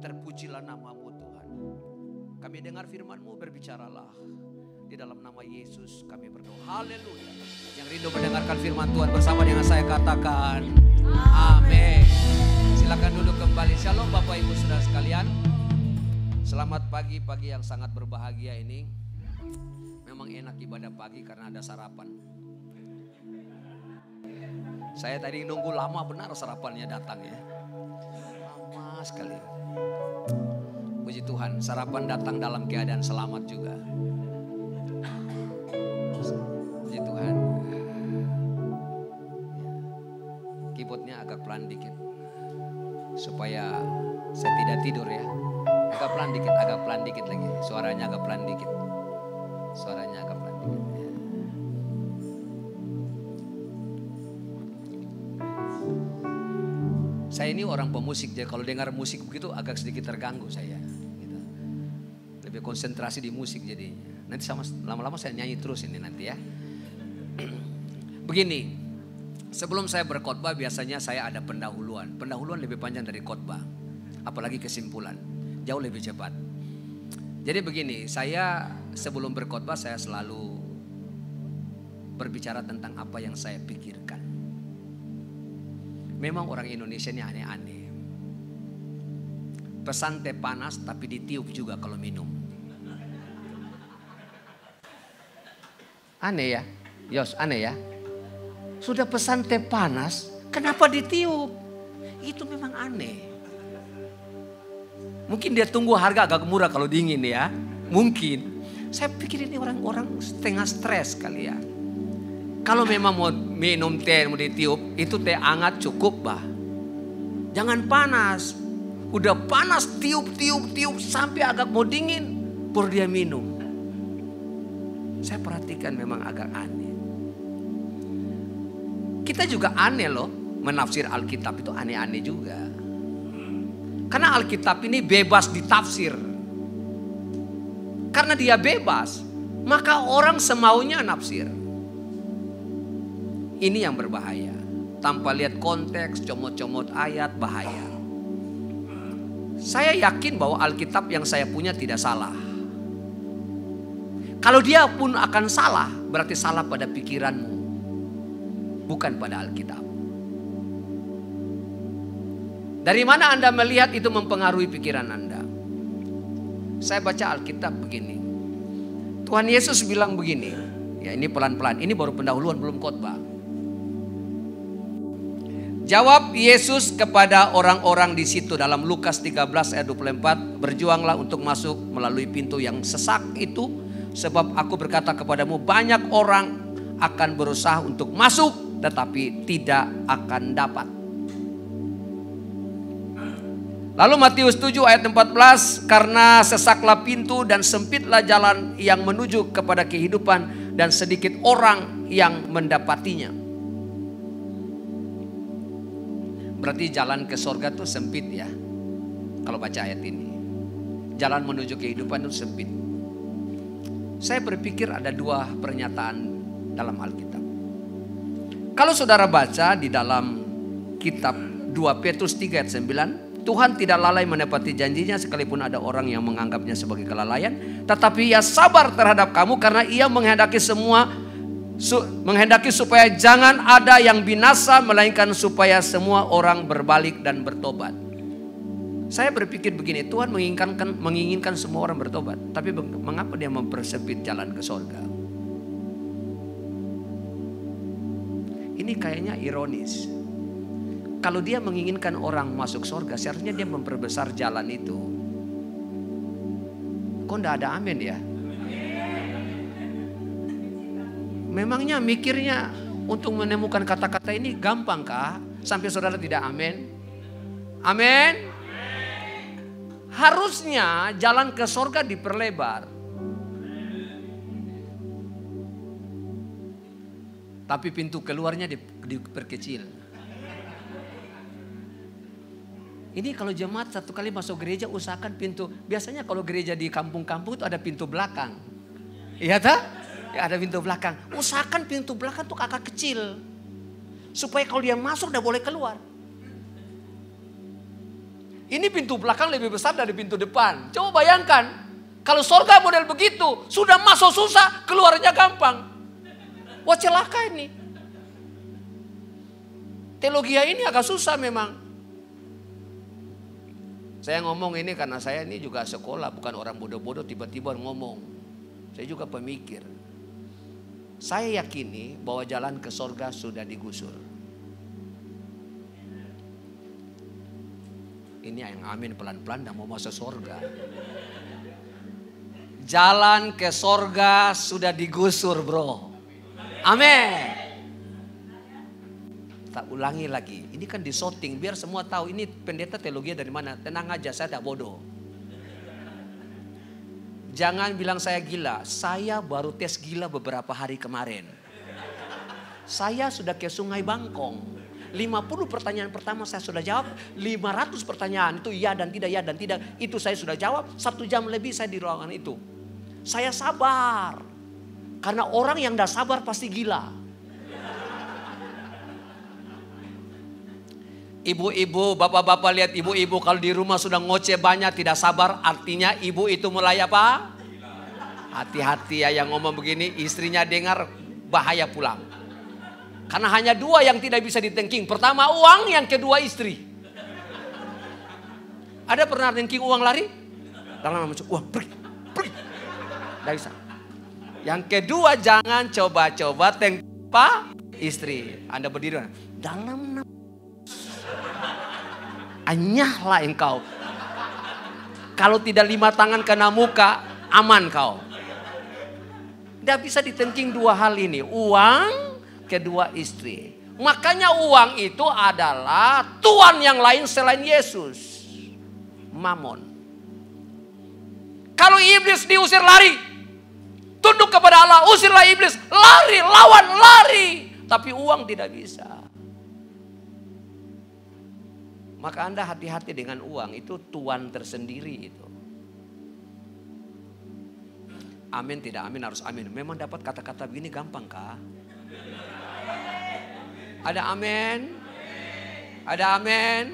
S5: Terpujilah nama-Mu Tuhan. Kami dengar firman-Mu, berbicaralah. Di dalam nama Yesus kami berdoa. Haleluya. Yang rindu mendengarkan firman Tuhan bersama dengan saya katakan amin. Silakan duduk kembali. Shalom Bapak Ibu Saudara sekalian. Selamat pagi yang sangat berbahagia ini. Memang enak ibadah pagi karena ada sarapan. Saya tadi nunggu lama benar sarapannya datang ya. Lama sekali. Puji Tuhan, sarapan datang dalam keadaan selamat juga. Puji Tuhan. Keyboardnya agak pelan dikit supaya saya tidak tidur ya. Agak pelan dikit lagi. Suaranya agak pelan dikit. Saya ini orang pemusik, jadi kalau dengar musik begitu agak sedikit terganggu saya. Gitu. Lebih konsentrasi di musik jadinya. Nanti lama-lama saya nyanyi terus ini nanti ya. Begini, sebelum saya berkhotbah biasanya saya ada pendahuluan. Pendahuluan lebih panjang dari khotbah, apalagi kesimpulan, jauh lebih cepat. Jadi begini, saya sebelum berkhotbah saya selalu berbicara tentang apa yang saya pikirkan. Memang orang Indonesia ini aneh-aneh. Pesan teh panas tapi ditiup juga kalau minum. Aneh ya, Yos, aneh ya. Sudah pesan teh panas, kenapa ditiup? Itu memang aneh. Mungkin dia tunggu harga agak murah kalau dingin ya. Mungkin. Saya pikir ini orang-orang setengah stres kali ya. Kalau memang mau minum teh mau ditiup, itu teh hangat cukup bah. Jangan panas. Udah panas tiup sampai agak mau dingin baru dia minum. Saya perhatikan memang agak aneh. Kita juga aneh loh, menafsir Alkitab itu aneh-aneh juga. Karena Alkitab ini bebas ditafsir. Karena dia bebas, maka orang semaunya nafsir. Ini yang berbahaya. Tanpa lihat konteks, comot-comot ayat, bahaya. Saya yakin bahwa Alkitab yang saya punya tidak salah. Kalau dia pun akan salah, berarti salah pada pikiranmu. Bukan pada Alkitab. Dari mana Anda melihat itu mempengaruhi pikiran Anda? Saya baca Alkitab begini. Tuhan Yesus bilang begini. Ya ini pelan-pelan, ini baru pendahuluan belum khotbah. Jawab Yesus kepada orang-orang di situ dalam Lukas 13 ayat 24. Berjuanglah untuk masuk melalui pintu yang sesak itu. Sebab aku berkata kepadamu banyak orang akan berusaha untuk masuk tetapi tidak akan dapat. Lalu Matius 7 ayat 14. Karena sesaklah pintu dan sempitlah jalan yang menuju kepada kehidupan dan sedikit orang yang mendapatinya. Berarti jalan ke sorga itu sempit ya. Kalau baca ayat ini. Jalan menuju kehidupan itu sempit. Saya berpikir ada dua pernyataan dalam Alkitab. Kalau saudara baca di dalam kitab 2 Petrus 3 ayat 9. Tuhan tidak lalai menepati janjinya sekalipun ada orang yang menganggapnya sebagai kelalaian. Tetapi ia sabar terhadap kamu karena ia menghendaki supaya jangan ada yang binasa melainkan supaya semua orang berbalik dan bertobat. Saya berpikir begini, Tuhan menginginkan semua orang bertobat, tapi mengapa dia mempersempit jalan ke sorga? Ini kayaknya ironis. Kalau dia menginginkan orang masuk sorga, seharusnya dia memperbesar jalan itu. Kok enggak ada amin ya? Memangnya mikirnya untuk menemukan kata-kata ini gampang kah? Sampai saudara tidak amin? Amin? Harusnya jalan ke sorga diperlebar. Tapi pintu keluarnya diperkecil. Ini kalau jemaat satu kali masuk gereja usahakan pintu. Biasanya kalau gereja di kampung-kampung itu ada pintu belakang. Iya tak? Ya, ada pintu belakang. Usahakan pintu belakang tuh agak kecil. Supaya kalau dia masuk udah boleh keluar. Ini pintu belakang lebih besar dari pintu depan. Coba bayangkan. Kalau sorga model begitu. Sudah masuk susah, keluarnya gampang. Wah celaka ini. Teologi ini agak susah memang. Saya ngomong ini karena saya ini juga sekolah. Bukan orang bodoh-bodoh tiba-tiba ngomong. Saya juga pemikir. Saya yakini bahwa jalan ke sorga sudah digusur. Ini yang amin pelan-pelan dan mau masuk sorga. Jalan ke sorga sudah digusur bro. Amin. Tak ulangi lagi. Ini kan disorting biar semua tahu ini pendeta teologi dari mana. Tenang aja, saya tak bodoh. Jangan bilang saya gila. Saya baru tes gila beberapa hari kemarin. Saya sudah ke Sungai Bangkong. 50 pertanyaan pertama saya sudah jawab. 500 pertanyaan itu ya dan tidak, ya dan tidak. Itu saya sudah jawab. 1 jam lebih saya di ruangan itu. Saya sabar. Karena orang yang tidak sabar pasti gila. Ibu-ibu, bapak-bapak, lihat ibu-ibu kalau di rumah sudah ngoceh banyak, tidak sabar, artinya ibu itu mulai apa? Hati-hati ya yang ngomong begini, istrinya dengar bahaya pulang. Karena hanya 2 yang tidak bisa ditengking. Pertama uang, yang kedua istri. Ada pernah tengking uang lari? Dalam macam uang pergi. Tidak bisa. Yang kedua jangan coba-coba tengking apa? Istri. Anda berdiri dalam anyahlah engkau. Kalau tidak 5 tangan kena muka, aman kau. Tidak bisa ditengking 2 hal ini. Uang, kedua istri. Makanya uang itu adalah tuan yang lain selain Yesus. Mamon. Kalau iblis diusir lari. Tunduk kepada Allah, usirlah iblis. Lari, lawan, lari. Tapi uang tidak bisa. Maka Anda hati-hati dengan uang, itu tuan tersendiri itu. Amin tidak amin harus amin. Memang dapat kata-kata begini gampang kah? Ada amin? Ada amin?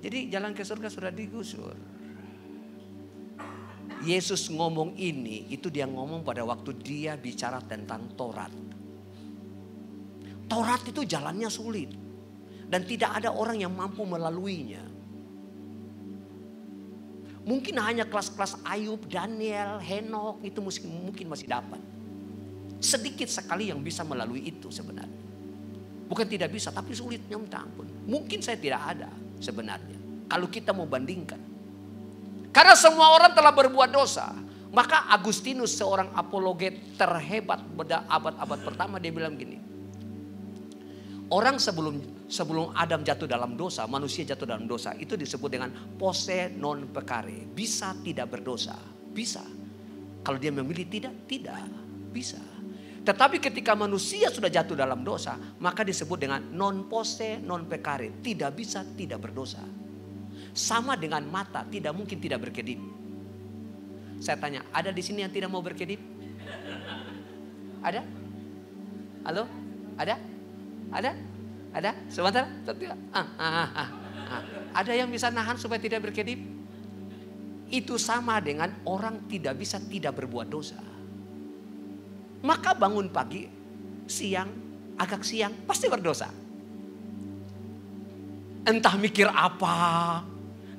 S5: Jadi jalan ke surga sudah digusur. Yesus ngomong ini, itu dia ngomong pada waktu dia bicara tentang Taurat. Taurat itu jalannya sulit. Dan tidak ada orang yang mampu melaluinya. Mungkin hanya kelas-kelas Ayub, Daniel, Henok itu mungkin masih dapat. Sedikit sekali yang bisa melalui itu sebenarnya. Bukan tidak bisa, tapi sulitnya minta ampun. Mungkin saya tidak ada sebenarnya. Kalau kita mau bandingkan. Karena semua orang telah berbuat dosa. Maka Agustinus, seorang apologet terhebat pada abad-abad pertama, dia bilang gini. Orang sebelum Adam jatuh dalam dosa, manusia jatuh dalam dosa, itu disebut dengan posse non peccare. Bisa tidak berdosa, bisa. Kalau dia memilih tidak bisa. Tetapi ketika manusia sudah jatuh dalam dosa, maka disebut dengan non posse non peccare. Tidak bisa tidak berdosa. Sama dengan mata, tidak mungkin tidak berkedip. Saya tanya, ada di sini yang tidak mau berkedip? Ada? Halo? Ada? Ada? Ada? Sebentar? Ada yang bisa nahan supaya tidak berkedip? Itu sama dengan orang tidak bisa tidak berbuat dosa. Maka bangun pagi, siang, agak siang, pasti berdosa. Entah mikir apa,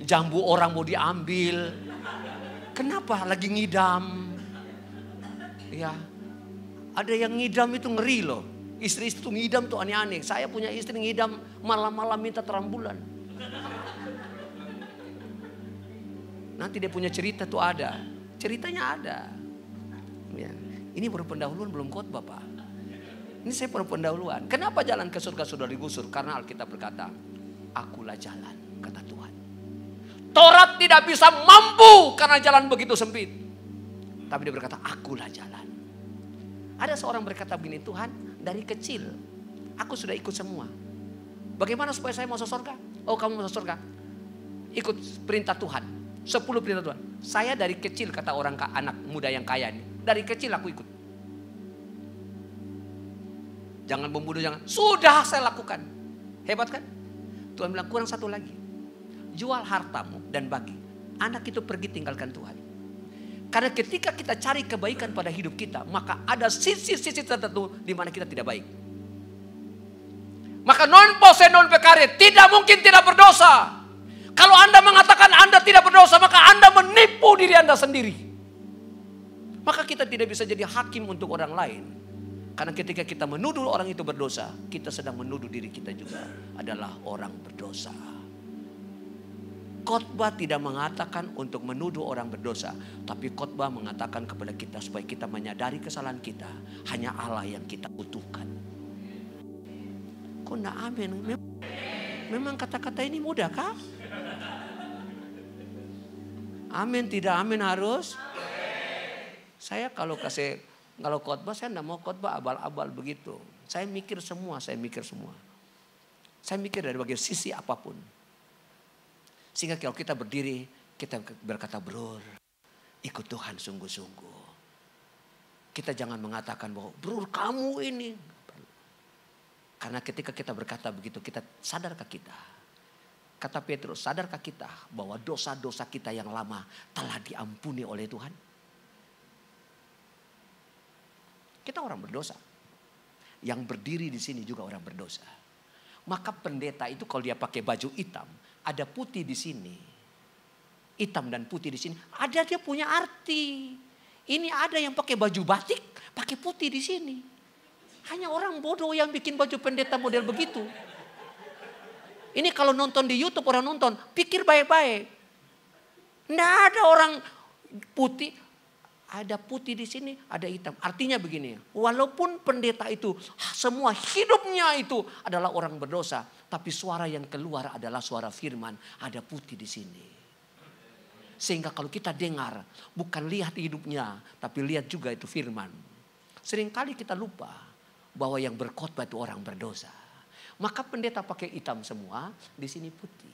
S5: jambu orang mau diambil. Kenapa lagi ngidam? Ya, ada yang ngidam itu ngeri loh. Istri-istri tuh ngidam tuh aneh-aneh. Saya punya istri ngidam malam-malam minta terang bulan. Nanti dia punya cerita tuh ada. Ceritanya ada. Ya. Ini baru pendahuluan belum khotbah Pak. Ini saya baru pendahuluan. Kenapa jalan ke surga sudah digusur? Karena Alkitab berkata, akulah jalan, kata Tuhan. Taurat tidak bisa mampu karena jalan begitu sempit. Tapi dia berkata, akulah jalan. Ada seorang berkata begini, Tuhan, dari kecil aku sudah ikut semua. Bagaimana supaya saya masuk surga? Oh, kamu masuk surga? Ikut perintah Tuhan. 10 perintah Tuhan. Saya dari kecil, kata orang anak muda yang kaya ini, dari kecil aku ikut. Jangan membunuh, jangan. Sudah saya lakukan. Hebat kan? Tuhan bilang kurang satu lagi. Jual hartamu dan bagi. Anak itu pergi tinggalkan Tuhan. Karena ketika kita cari kebaikan pada hidup kita, maka ada sisi-sisi tertentu di mana kita tidak baik. Maka non posse non peccare, tidak mungkin tidak berdosa. Kalau Anda mengatakan Anda tidak berdosa, maka Anda menipu diri Anda sendiri. Maka kita tidak bisa jadi hakim untuk orang lain. Karena ketika kita menuduh orang itu berdosa, kita sedang menuduh diri kita juga adalah orang berdosa. Khotbah tidak mengatakan untuk menuduh orang berdosa, tapi khotbah mengatakan kepada kita supaya kita menyadari kesalahan kita. Hanya Allah yang kita butuhkan. Kok enggak amin? Memang kata-kata ini mudah kah? Amin tidak amin harus? Saya kalau khotbah saya enggak mau khotbah abal-abal begitu. Saya mikir semua. Saya mikir dari bagian sisi apapun. Sehingga kalau kita berdiri, kita berkata, Bro, ikut Tuhan sungguh-sungguh. Kita jangan mengatakan bahwa, Bro, kamu ini. Karena ketika kita berkata begitu, kita sadarkah kita? Kata Petrus, sadarkah kita bahwa dosa-dosa kita yang lama telah diampuni oleh Tuhan? Kita orang berdosa. Yang berdiri di sini juga orang berdosa. Maka pendeta itu kalau dia pakai baju hitam, ada putih di sini. Hitam dan putih di sini, ada dia punya arti. Ini ada yang pakai baju batik, pakai putih di sini. Hanya orang bodoh yang bikin baju pendeta model begitu. Ini kalau nonton di YouTube, orang nonton, pikir baik-baik. Nggak ada orang putih. Ada putih di sini, ada hitam. Artinya begini, walaupun pendeta itu semua hidupnya itu adalah orang berdosa, tapi suara yang keluar adalah suara firman. Ada putih di sini. Sehingga kalau kita dengar, bukan lihat hidupnya, tapi lihat juga itu firman. Seringkali kita lupa bahwa yang berkhotbah itu orang berdosa. Maka pendeta pakai hitam semua, di sini putih.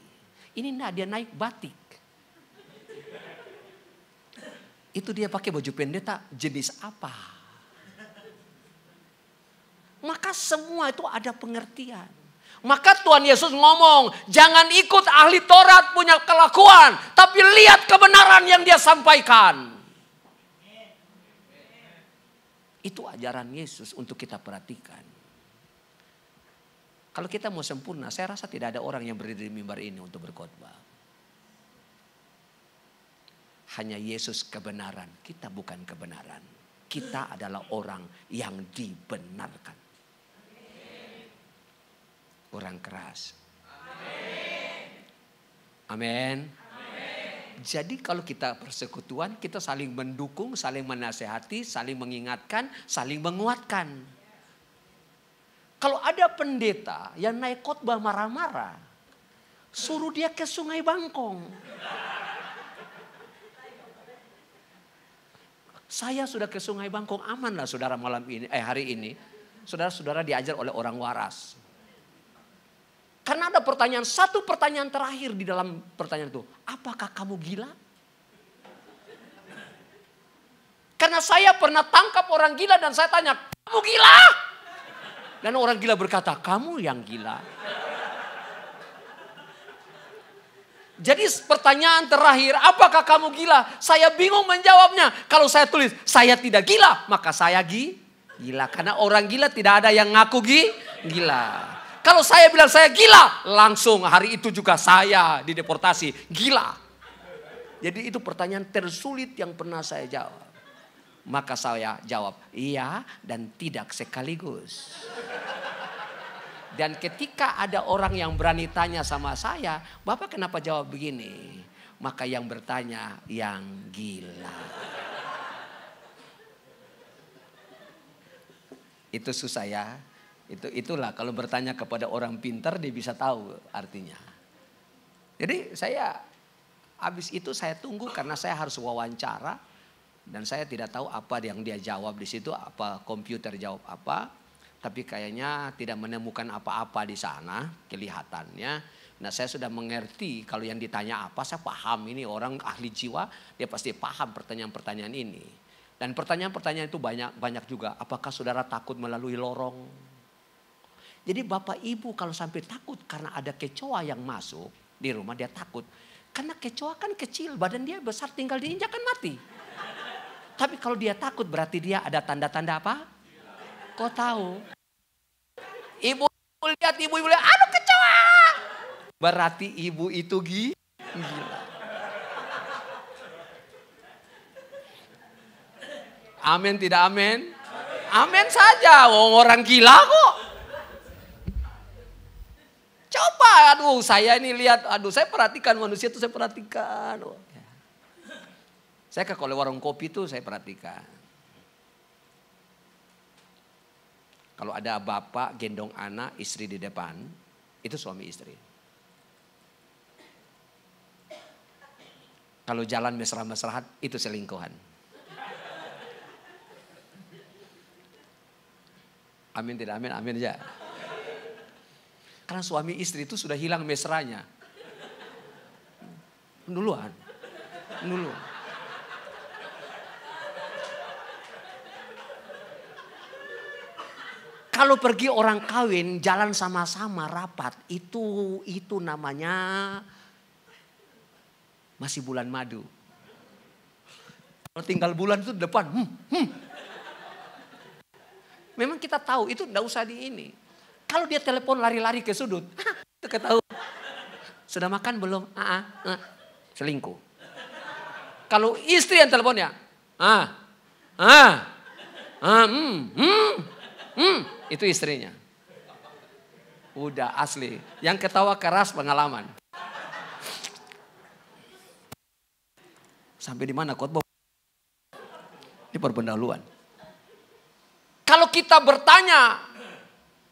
S5: Ini dia naik batik. Itu dia pakai baju pendeta jenis apa? Maka semua itu ada pengertian. Maka Tuhan Yesus ngomong, jangan ikut ahli Taurat punya kelakuan, tapi lihat kebenaran yang dia sampaikan. Itu ajaran Yesus untuk kita perhatikan. Kalau kita mau sempurna, saya rasa tidak ada orang yang berdiri di mimbar ini untuk berkhotbah. Hanya Yesus kebenaran, kita bukan kebenaran. Kita adalah orang yang dibenarkan. Orang keras. Amin. Jadi kalau kita persekutuan, kita saling mendukung, saling menasehati, saling mengingatkan, saling menguatkan. Kalau ada pendeta yang naik khotbah marah-marah, suruh dia ke Sungai Bangkong. Saya sudah ke Sungai Bangkong, aman lah saudara hari ini. Saudara-saudara diajar oleh orang waras. Karena ada satu pertanyaan terakhir di dalam pertanyaan itu. Apakah kamu gila? Karena saya pernah tangkap orang gila dan saya tanya, kamu gila? Dan orang gila berkata, kamu yang gila. Jadi pertanyaan terakhir, apakah kamu gila? Saya bingung menjawabnya. Kalau saya tulis, saya tidak gila, maka saya gila. Karena orang gila tidak ada yang ngaku gila. Kalau saya bilang saya gila, langsung hari itu juga saya dideportasi. Gila. Jadi itu pertanyaan tersulit yang pernah saya jawab. Maka saya jawab, iya dan tidak sekaligus. Dan ketika ada orang yang berani tanya sama saya, Bapak kenapa jawab begini? Maka yang bertanya yang gila. Itu susah ya. Itulah kalau bertanya kepada orang pintar dia bisa tahu artinya. Jadi habis itu saya tunggu karena saya harus wawancara. Dan saya tidak tahu apa yang dia jawab di situ, apa komputer jawab apa. Tapi kayaknya tidak menemukan apa-apa di sana kelihatannya. Nah saya sudah mengerti kalau yang ditanya apa, saya paham ini orang ahli jiwa, dia pasti paham pertanyaan-pertanyaan ini. Dan pertanyaan-pertanyaan itu banyak juga. Apakah saudara takut melalui lorong? Jadi bapak ibu kalau sampai takut karena ada kecoa yang masuk di rumah dia takut. Karena kecoa kan kecil, badan dia besar tinggal diinjak kan mati. Tapi kalau dia takut berarti dia ada tanda-tanda apa? Kau tahu? Ibu lihat, ibu lihat, aduh kecoa. Berarti ibu itu gila. Amin tidak amin? Amin saja, orang gila kok. Coba, aduh saya ini lihat, saya perhatikan manusia itu saya perhatikan. Saya kalau warung kopi itu saya perhatikan. Kalau ada bapak gendong anak, istri di depan, itu suami istri. Kalau jalan mesra-mesrahan, itu selingkuhan. Amin tidak amin, amin aja. Karena suami istri itu sudah hilang mesranya. Duluan. Kalau pergi orang kawin jalan sama-sama rapat itu namanya masih bulan madu. Kalau tinggal bulan itu depan. Memang kita tahu itu enggak usah di ini. Kalau dia telepon lari-lari ke sudut, itu ketahui. Sudah makan belum? Selingkuh. Kalau istri yang teleponnya, itu istrinya. Udah asli. Yang ketawa keras pengalaman. Sampai di mana khotbah? Ini perpendahuluan. Kalau kita bertanya,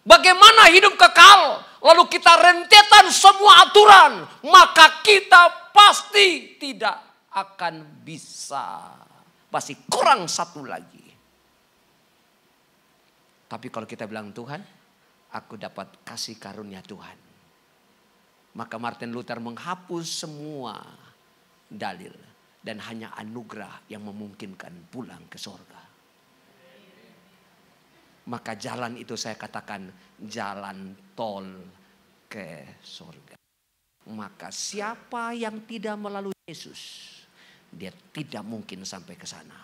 S5: bagaimana hidup kekal? Lalu kita rentetan semua aturan, maka kita pasti tidak akan bisa. Pasti kurang satu lagi. Tapi kalau kita bilang Tuhan, aku dapat kasih karunia Tuhan. Maka Martin Luther menghapus semua dalil. Dan hanya anugerah yang memungkinkan pulang ke sorga. Maka jalan itu saya katakan jalan tol ke sorga. Maka siapa yang tidak melalui Yesus, dia tidak mungkin sampai ke sana.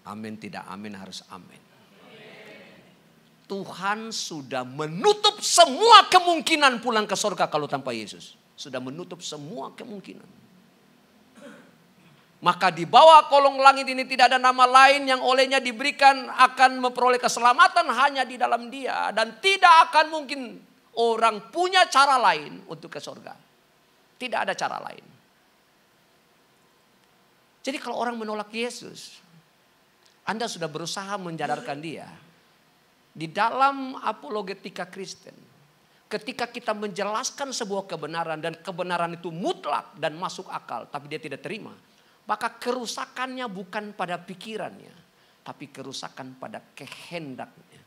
S5: Amin tidak amin harus amin. Tuhan sudah menutup semua kemungkinan pulang ke surga kalau tanpa Yesus. Sudah menutup semua kemungkinan. Maka di bawah kolong langit ini tidak ada nama lain yang olehnya diberikan akan memperoleh keselamatan hanya di dalam Dia. Dan tidak akan mungkin orang punya cara lain untuk ke surga. Tidak ada cara lain. Jadi kalau orang menolak Yesus, Anda sudah berusaha menjadarkan dia. Di dalam apologetika Kristen, ketika kita menjelaskan sebuah kebenaran dan kebenaran itu mutlak dan masuk akal, tapi dia tidak terima, maka kerusakannya bukan pada pikirannya, tapi kerusakan pada kehendaknya.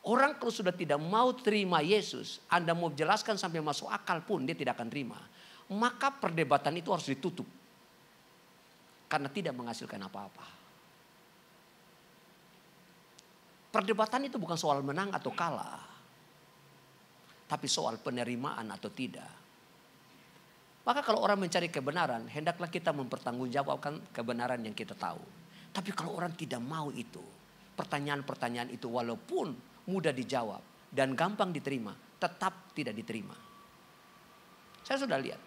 S5: Orang kalau sudah tidak mau terima Yesus, Anda mau jelaskan sampai masuk akal pun dia tidak akan terima. Maka perdebatan itu harus ditutup. Karena tidak menghasilkan apa-apa. Perdebatan itu bukan soal menang atau kalah. Tapi soal penerimaan atau tidak. Maka kalau orang mencari kebenaran, hendaklah kita mempertanggungjawabkan kebenaran yang kita tahu. Tapi kalau orang tidak mau itu, pertanyaan-pertanyaan itu walaupun mudah dijawab dan gampang diterima, tetap tidak diterima. Saya sudah lihat.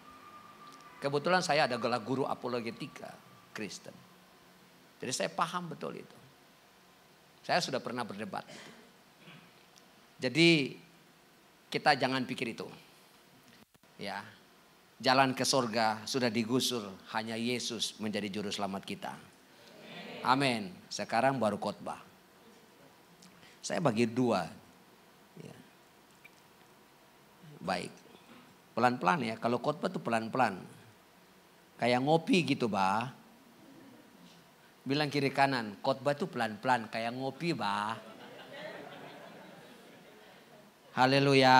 S5: Kebetulan saya adalah guru apologetika Kristen. Jadi saya paham betul itu. Saya sudah pernah berdebat. Jadi kita jangan pikir itu. Ya. Jalan ke surga sudah digusur, hanya Yesus menjadi juru selamat kita. Amin. Sekarang baru khotbah. Saya bagi dua. Ya. Baik. Pelan-pelan ya. Kalau khotbah tuh pelan-pelan. Kayak ngopi gitu, Bah. Bilang kiri kanan, khotbah tuh pelan-pelan kayak ngopi, Bah. Haleluya.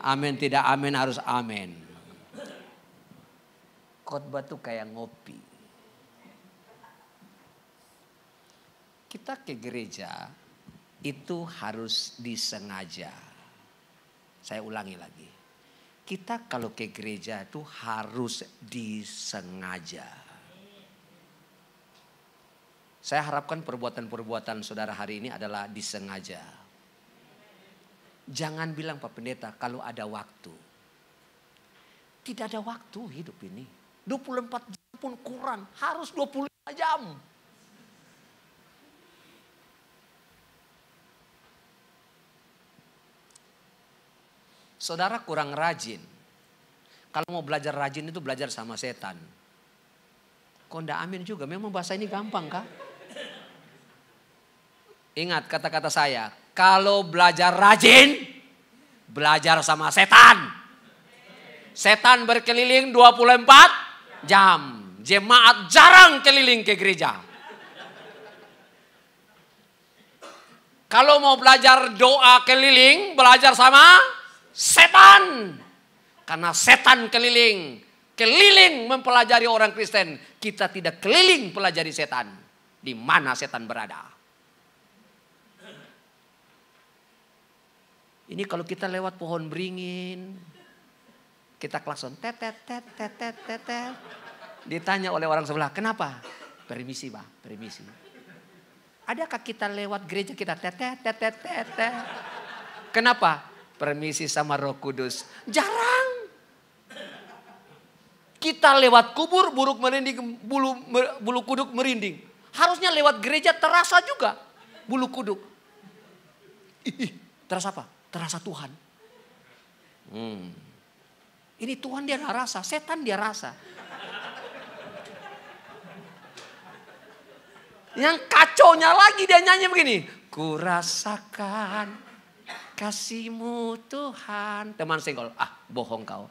S5: Amin tidak amin harus amin. Khotbah tuh kayak ngopi. Kita ke gereja itu harus disengaja. Saya ulangi lagi. Kita kalau ke gereja itu harus disengaja. Saya harapkan perbuatan-perbuatan saudara hari ini adalah disengaja. Jangan bilang Pak Pendeta kalau ada waktu. Tidak ada waktu hidup ini. 24 jam pun kurang. Harus 25 jam. Saudara kurang rajin. Kalau mau belajar rajin itu belajar sama setan. Kok enggak amin juga? Memang bahasa ini gampang kah? Ingat kata-kata saya. Kalau belajar rajin, belajar sama setan. Setan berkeliling 24 jam. jemaat jarang keliling ke gereja. Kalau mau belajar doa keliling, belajar sama setan. Karena setan keliling mempelajari orang Kristen. Kita tidak keliling pelajari setan. Di mana setan berada. Ini kalau kita lewat pohon beringin, kita klakson tet tet tet tet tet tet tet. Ditanya oleh orang sebelah, kenapa? Permisi, Pak, permisi. Adakah kita lewat gereja kita tet tet tet tet tet tet? Kenapa? Permisi sama Roh Kudus. Jarang. Kita lewat kubur buruk merinding, bulu kuduk merinding. Harusnya lewat gereja terasa juga bulu kuduk. Terasa apa? Terasa Tuhan. Ini Tuhan dia gak rasa, setan dia rasa. Yang kacaunya lagi dia nyanyi begini. Ku rasakan kasih-Mu Tuhan. Teman senggol, bohong kau.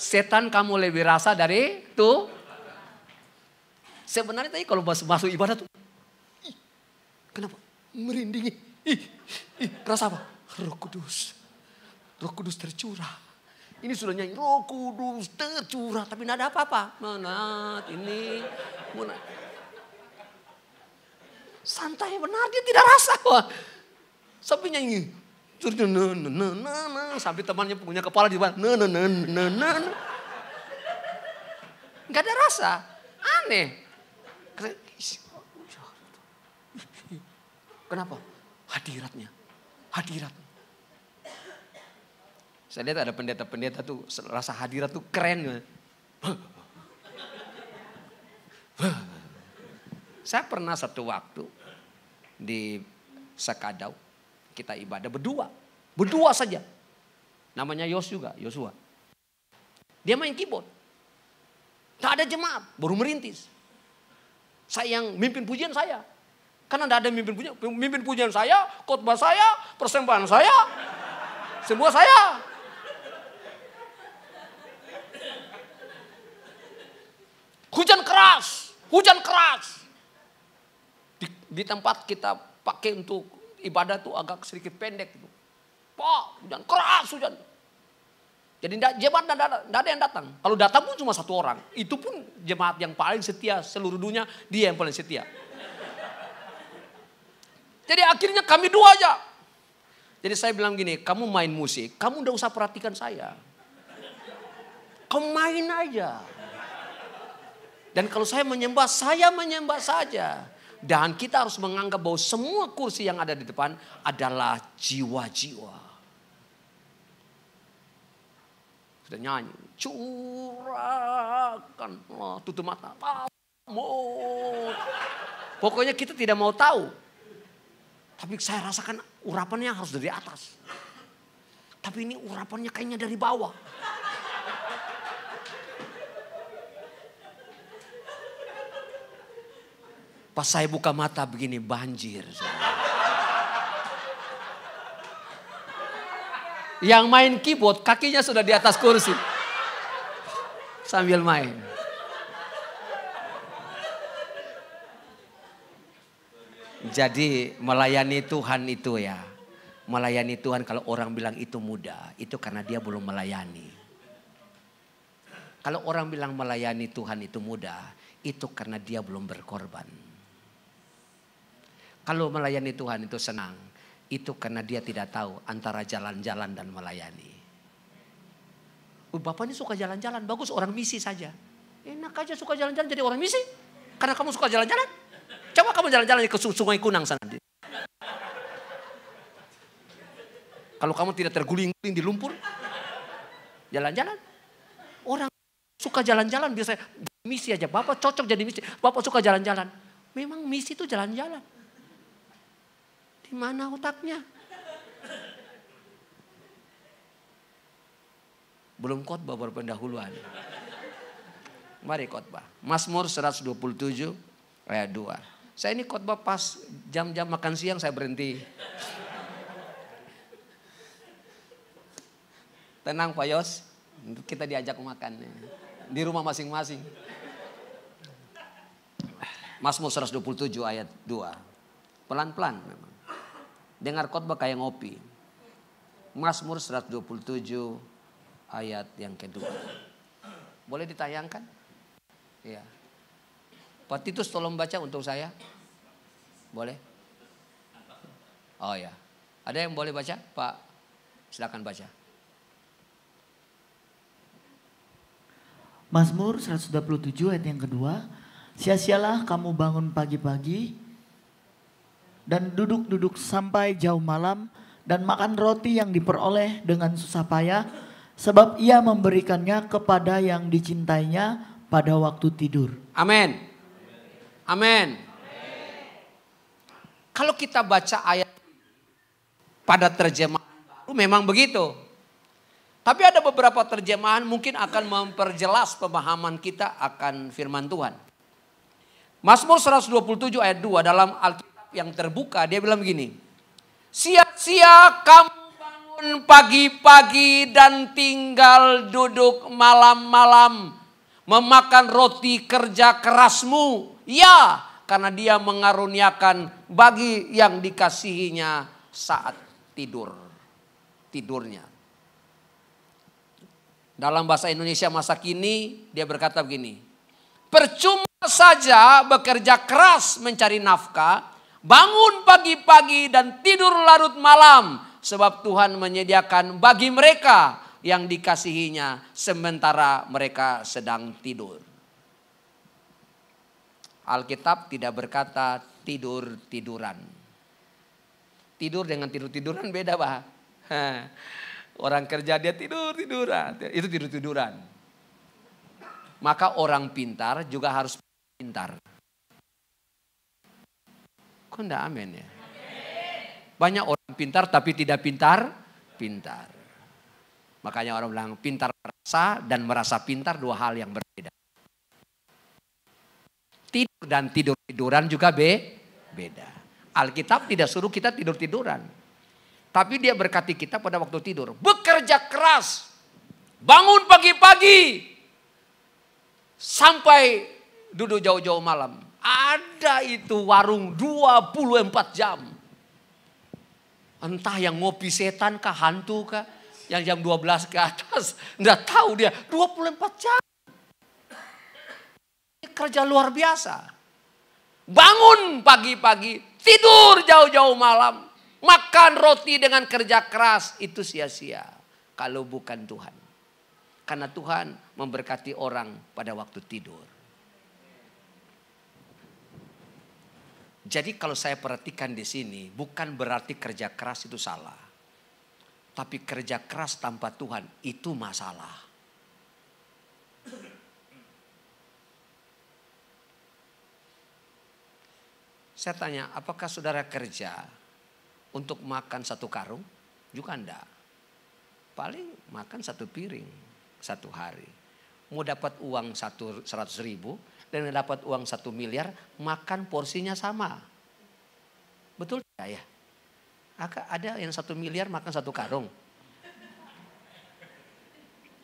S5: Setan kamu lebih rasa dari itu. Sebenarnya tadi kalau masuk ibadah tuh. Kenapa? Merinding. Rasa apa? Roh Kudus. Roh Kudus tercurah. Ini sudah nyanyi Roh Kudus tercurah. Tapi tidak ada apa-apa. Menat ini. Santai benar dia tidak rasa. Sampai nyanyi. Sampai temannya punya kepala di bawah. Gak ada rasa. Aneh. Kenapa? Hadiratnya. Saya lihat ada pendeta-pendeta tuh rasa hadirat tuh keren. Saya pernah satu waktu di Sakadau kita ibadah berdua saja. Namanya Yosua. Dia main keyboard. Tak ada jemaat, baru merintis. Saya yang mimpin pujian saya. Karena tidak ada mimpin pujian saya, khotbah saya, persembahan saya, semua saya. Hujan keras. Di tempat kita pakai untuk ibadah tuh agak sedikit pendek. Pak, hujan keras. Jadi jemaat tidak ada yang datang. Kalau datang pun cuma satu orang. Itu pun jemaat yang paling setia seluruh dunia, dia yang paling setia. Jadi akhirnya kami dua aja. Jadi saya bilang gini, kamu main musik, kamu tidak usah perhatikan saya. Kamu main aja. Dan kalau saya menyembah saja. Dan kita harus menganggap bahwa semua kursi yang ada di depan adalah jiwa-jiwa. Sudah nyanyi, curahkanlah, tutup mata. Pokoknya kita tidak mau tahu. Tapi saya rasakan urapannya harus dari atas. Tapi ini urapannya kayaknya dari bawah. Pas saya buka mata begini banjir. Yang main keyboard kakinya sudah di atas kursi. Sambil main. Jadi melayani Tuhan itu ya. Melayani Tuhan kalau orang bilang itu mudah. Itu karena dia belum melayani. Kalau orang bilang melayani Tuhan itu mudah. Itu karena dia belum berkorban. Kalau melayani Tuhan itu senang. Itu karena dia tidak tahu antara jalan-jalan dan melayani. Bapak ini suka jalan-jalan. Bagus orang misi saja. Enak aja suka jalan-jalan jadi orang misi. Karena kamu suka jalan-jalan. Coba kamu jalan-jalan ke Sungai Kunang sana. Kalau kamu tidak terguling-guling di lumpur. Jalan-jalan. Orang suka jalan-jalan biasanya misi aja. Bapak cocok jadi misi. Bapak suka jalan-jalan. Memang misi itu jalan-jalan. Di mana otaknya? Belum khotbah baru pendahuluan. Mari khotbah. Mazmur 127 ayat 2. Saya ini khotbah pas jam-jam makan siang saya berhenti. Tenang Pak Yos, kita diajak makan. di rumah masing-masing. Mazmur 127 ayat 2. Pelan-pelan memang. Dengar khotbah kayak ngopi. Mazmur 127 ayat yang kedua. Boleh ditayangkan? Iya. Pak Titus tolong baca untuk saya. Boleh? Oh ya. Ada yang boleh baca? Pak, silakan baca.
S3: Mazmur 127 ayat yang kedua. Sia-sialah kamu bangun pagi-pagi dan duduk-duduk sampai jauh malam dan makan roti yang diperoleh dengan susah payah, sebab ia memberikannya kepada yang dicintainya pada waktu tidur.
S5: Amin. Amin. Kalau kita baca ayat pada terjemahan baru memang begitu. Tapi ada beberapa terjemahan mungkin akan memperjelas pemahaman kita akan firman Tuhan. Mazmur 127 ayat 2 dalam Alkitab yang terbuka dia bilang begini. Sia-sia kamu bangun pagi-pagi dan tinggal duduk malam-malam. Memakan roti kerja kerasmu. Ya, karena dia mengaruniakan bagi yang dikasihinya saat tidurnya. Dalam bahasa Indonesia masa kini dia berkata begini. Percuma saja bekerja keras mencari nafkah, bangun pagi-pagi dan tidur larut malam, sebab Tuhan menyediakan bagi mereka yang dikasihinya sementara mereka sedang tidur. Alkitab tidak berkata tidur-tiduran. Tidur dengan tidur-tiduran beda, Pak. Orang kerja dia tidur-tiduran, itu tidur-tiduran. Maka orang pintar juga harus pintar. Kok enggak amin ya? Banyak orang pintar tapi tidak pintar. Makanya orang bilang pintar merasa dan merasa pintar dua hal yang berbeda. Tidur dan tidur-tiduran juga beda. Alkitab tidak suruh kita tidur-tiduran. Tapi dia berkati kita pada waktu tidur. Bekerja keras. Bangun pagi-pagi. Sampai duduk jauh-jauh malam. Ada itu warung 24 jam. Entah yang ngopi setan kah, hantu kah. Yang jam 12 ke atas. Nggak tahu dia 24 jam. Kerja luar biasa. Bangun pagi-pagi. Tidur jauh-jauh malam. Makan roti dengan kerja keras. Itu sia-sia. Kalau bukan Tuhan. Karena Tuhan memberkati orang pada waktu tidur. Jadi kalau saya perhatikan di sini, bukan berarti kerja keras itu salah. Tapi kerja keras tanpa Tuhan itu masalah. Saya tanya, apakah saudara kerja untuk makan satu karung? Juga enggak. Paling makan satu piring. Satu hari. Mau dapat uang 100.000 dan dapat uang 1 miliar, makan porsinya sama. Betul tidak ya? Ada yang 1 miliar makan satu karung.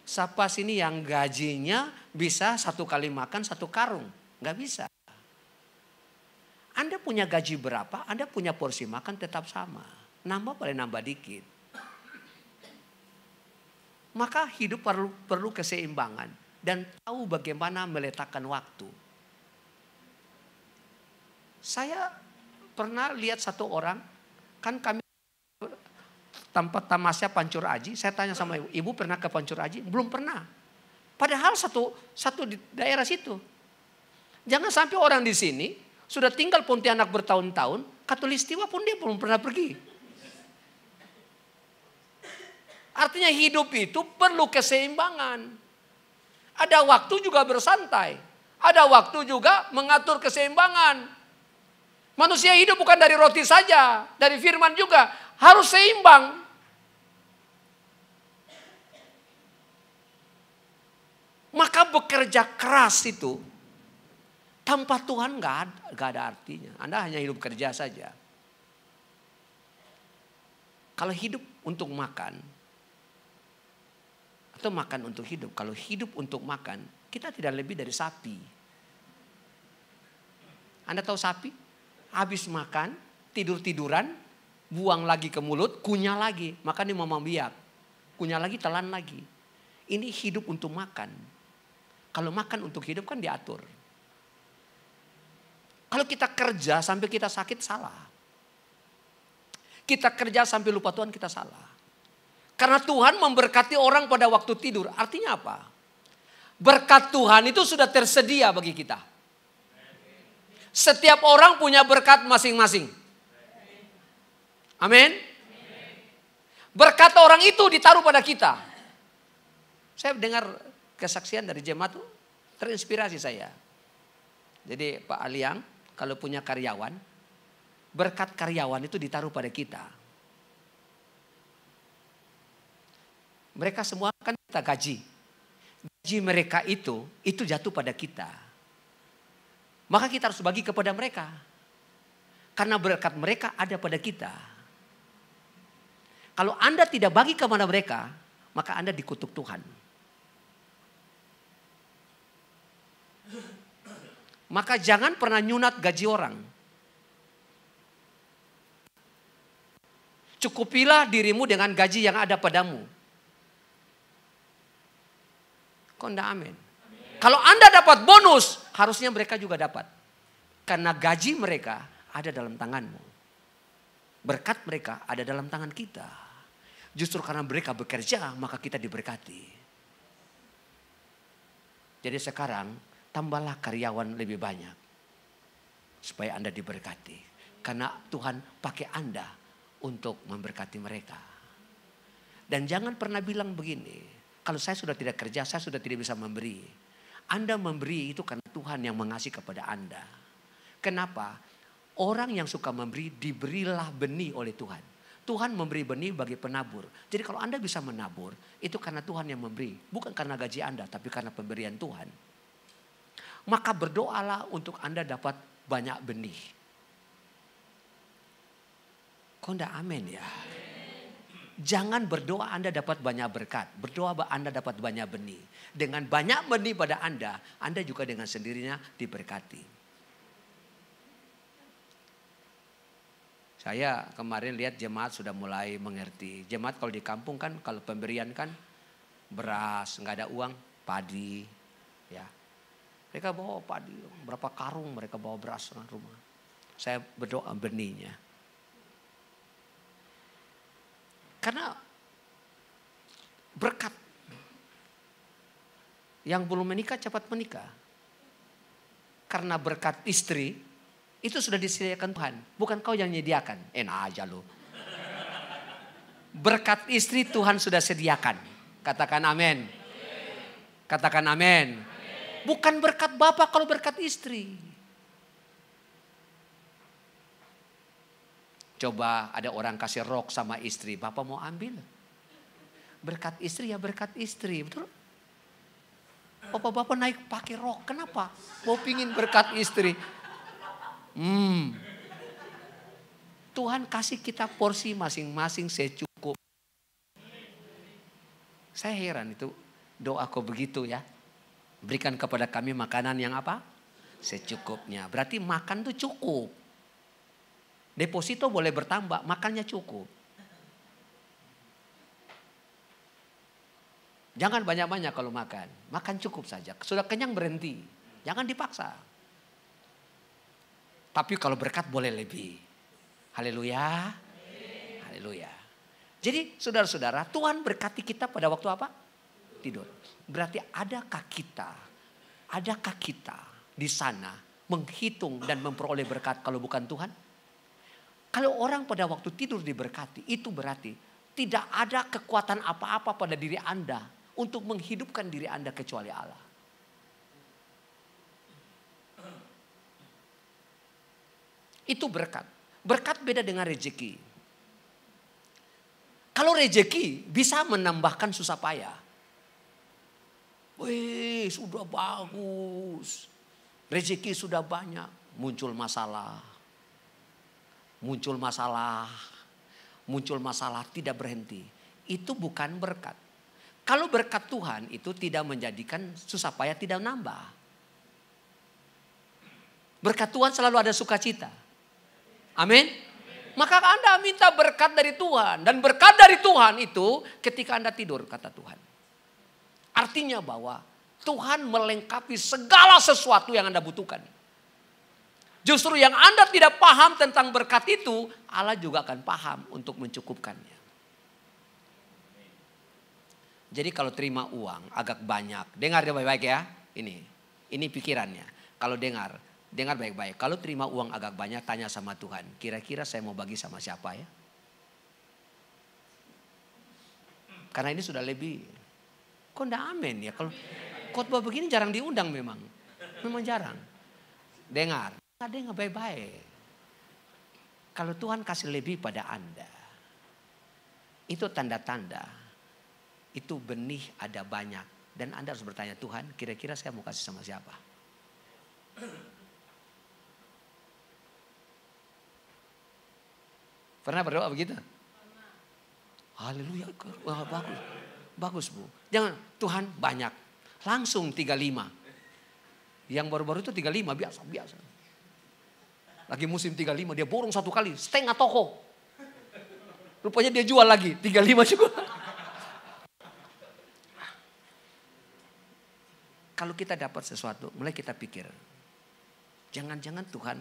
S5: Siapa sini yang gajinya bisa satu kali makan satu karung? Nggak bisa. Anda punya gaji berapa, Anda punya porsi makan tetap sama. Nambah paling nambah dikit. Maka hidup perlu keseimbangan dan tahu bagaimana meletakkan waktu. Saya pernah lihat satu orang, kan kami tempat tamasya Pancur Aji, saya tanya sama ibu pernah ke Pancur Aji? Belum pernah. Padahal satu di daerah situ. Jangan sampai orang di sini sudah tinggal Pontianak bertahun-tahun, Katulistiwa pun dia belum pernah pergi. Artinya hidup itu perlu keseimbangan. Ada waktu juga bersantai. Ada waktu juga mengatur keseimbangan. Manusia hidup bukan dari roti saja. Dari firman juga. Harus seimbang. Maka bekerja keras itu. Tanpa Tuhan gak ada artinya. Anda hanya hidup kerja saja. Kalau hidup untuk makan. Atau makan untuk hidup. Kalau hidup untuk makan, Kita tidak lebih dari sapi. Anda tahu sapi? Habis makan, tidur-tiduran, buang lagi ke mulut, kunyah lagi. Makan di mama biak. Kunyah lagi, telan lagi. Ini hidup untuk makan. Kalau makan untuk hidup kan diatur. Kalau kita kerja sampai kita sakit, salah. Kita kerja sampai lupa Tuhan, kita salah. Karena Tuhan memberkati orang pada waktu tidur. Artinya apa? Berkat Tuhan itu sudah tersedia bagi kita. Setiap orang punya berkat masing-masing. Amin. Berkat orang itu ditaruh pada kita. Saya dengar kesaksian dari jemaat itu terinspirasi saya. Jadi Pak Aliang kalau punya karyawan, berkat karyawan itu ditaruh pada kita. Mereka semua kan kita gaji. Gaji mereka itu jatuh pada kita. Maka kita harus bagi kepada mereka. Karena berkat mereka ada pada kita. Kalau Anda tidak bagi kepada mereka, maka Anda dikutuk Tuhan. Maka jangan pernah nyunat gaji orang. Cukupilah dirimu dengan gaji yang ada padamu. Kok enggak amin? Kalau Anda dapat bonus, harusnya mereka juga dapat. Karena gaji mereka ada dalam tanganmu. Berkat mereka ada dalam tangan kita. Justru karena mereka bekerja, maka kita diberkati. Jadi sekarang, tambahlah karyawan lebih banyak. Supaya Anda diberkati. Karena Tuhan pakai Anda untuk memberkati mereka. Dan jangan pernah bilang begini, kalau saya sudah tidak kerja, saya sudah tidak bisa memberi. Anda memberi itu karena Tuhan yang mengasihi kepada Anda. Kenapa? Orang yang suka memberi diberilah benih oleh Tuhan. Tuhan memberi benih bagi penabur. Jadi kalau Anda bisa menabur, itu karena Tuhan yang memberi. Bukan karena gaji Anda, tapi karena pemberian Tuhan. Maka berdoalah untuk Anda dapat banyak benih. Kok enggak amin ya? Jangan berdoa Anda dapat banyak berkat. Berdoa Anda dapat banyak benih. Dengan banyak benih pada Anda juga dengan sendirinya diberkati. Saya kemarin lihat jemaat sudah mulai mengerti. Jemaat kalau di kampung kan, kalau pemberian kan beras, nggak ada uang, padi. Ya, mereka bawa padi, berapa karung mereka bawa beras ke rumah. Saya berdoa benihnya. Karena berkat. Yang belum menikah cepat menikah. Karena berkat istri, itu sudah disediakan Tuhan. Bukan kau yang menyediakan. Enak aja lo. Berkat istri Tuhan sudah sediakan. Katakan amin. Katakan amin. Bukan berkat bapak kalau berkat istri. Coba ada orang kasih rok sama istri. Bapak mau ambil. Berkat istri ya berkat istri. Betul? Bapak naik pakai rok. Kenapa? Mau pingin berkat istri. Tuhan kasih kita porsi masing-masing secukup. Saya heran itu doaku begitu ya. Berikan kepada kami makanan yang apa? Secukupnya. Berarti makan tuh cukup. Deposito boleh bertambah, makannya cukup. Jangan banyak-banyak kalau makan. Makan cukup saja. Sudah kenyang berhenti. Jangan dipaksa. Tapi kalau berkat boleh lebih. Haleluya. Haleluya. Jadi saudara-saudara, Tuhan berkati kita pada waktu apa? Tidur. Berarti adakah kita di sana menghitung dan memperoleh berkat kalau bukan Tuhan? Kalau orang pada waktu tidur diberkati, itu berarti tidak ada kekuatan apa-apa pada diri Anda untuk menghidupkan diri Anda kecuali Allah. Itu berkat. Berkat beda dengan rezeki. Kalau rezeki bisa menambahkan susah payah. Wih, sudah bagus. Rezeki sudah banyak. Muncul masalah. Muncul masalah tidak berhenti. Itu bukan berkat. Kalau berkat Tuhan itu tidak menjadikan susah payah tidak nambah. Berkat Tuhan selalu ada sukacita. Amin. Maka Anda minta berkat dari Tuhan. Dan berkat dari Tuhan itu ketika Anda tidur, kata Tuhan. Artinya bahwa Tuhan melengkapi segala sesuatu yang Anda butuhkan. Justru yang Anda tidak paham tentang berkat itu, Allah juga akan paham untuk mencukupkannya. Jadi kalau terima uang agak banyak, dengar baik-baik ya. Ini pikirannya. Kalau dengar baik-baik. Kalau terima uang agak banyak, tanya sama Tuhan. Kira-kira saya mau bagi sama siapa ya? Karena ini sudah lebih. Kok enggak amin ya? Kalau khotbah begini jarang diundang memang. Memang jarang. Dengar baik-baik. Kalau Tuhan kasih lebih pada Anda. Itu tanda-tanda. Itu benih ada banyak. Dan Anda harus bertanya, Tuhan kira-kira saya mau kasih sama siapa? Pernah berdoa begitu? Haleluya. Wah, bagus. Bagus Bu. Jangan Tuhan banyak. Langsung 35. Yang baru-baru itu 35 biasa. Lagi musim 35 dia borong satu kali setengah toko. Rupanya dia jual lagi 35 juga. Kalau kita dapat sesuatu mulai kita pikir. Jangan-jangan Tuhan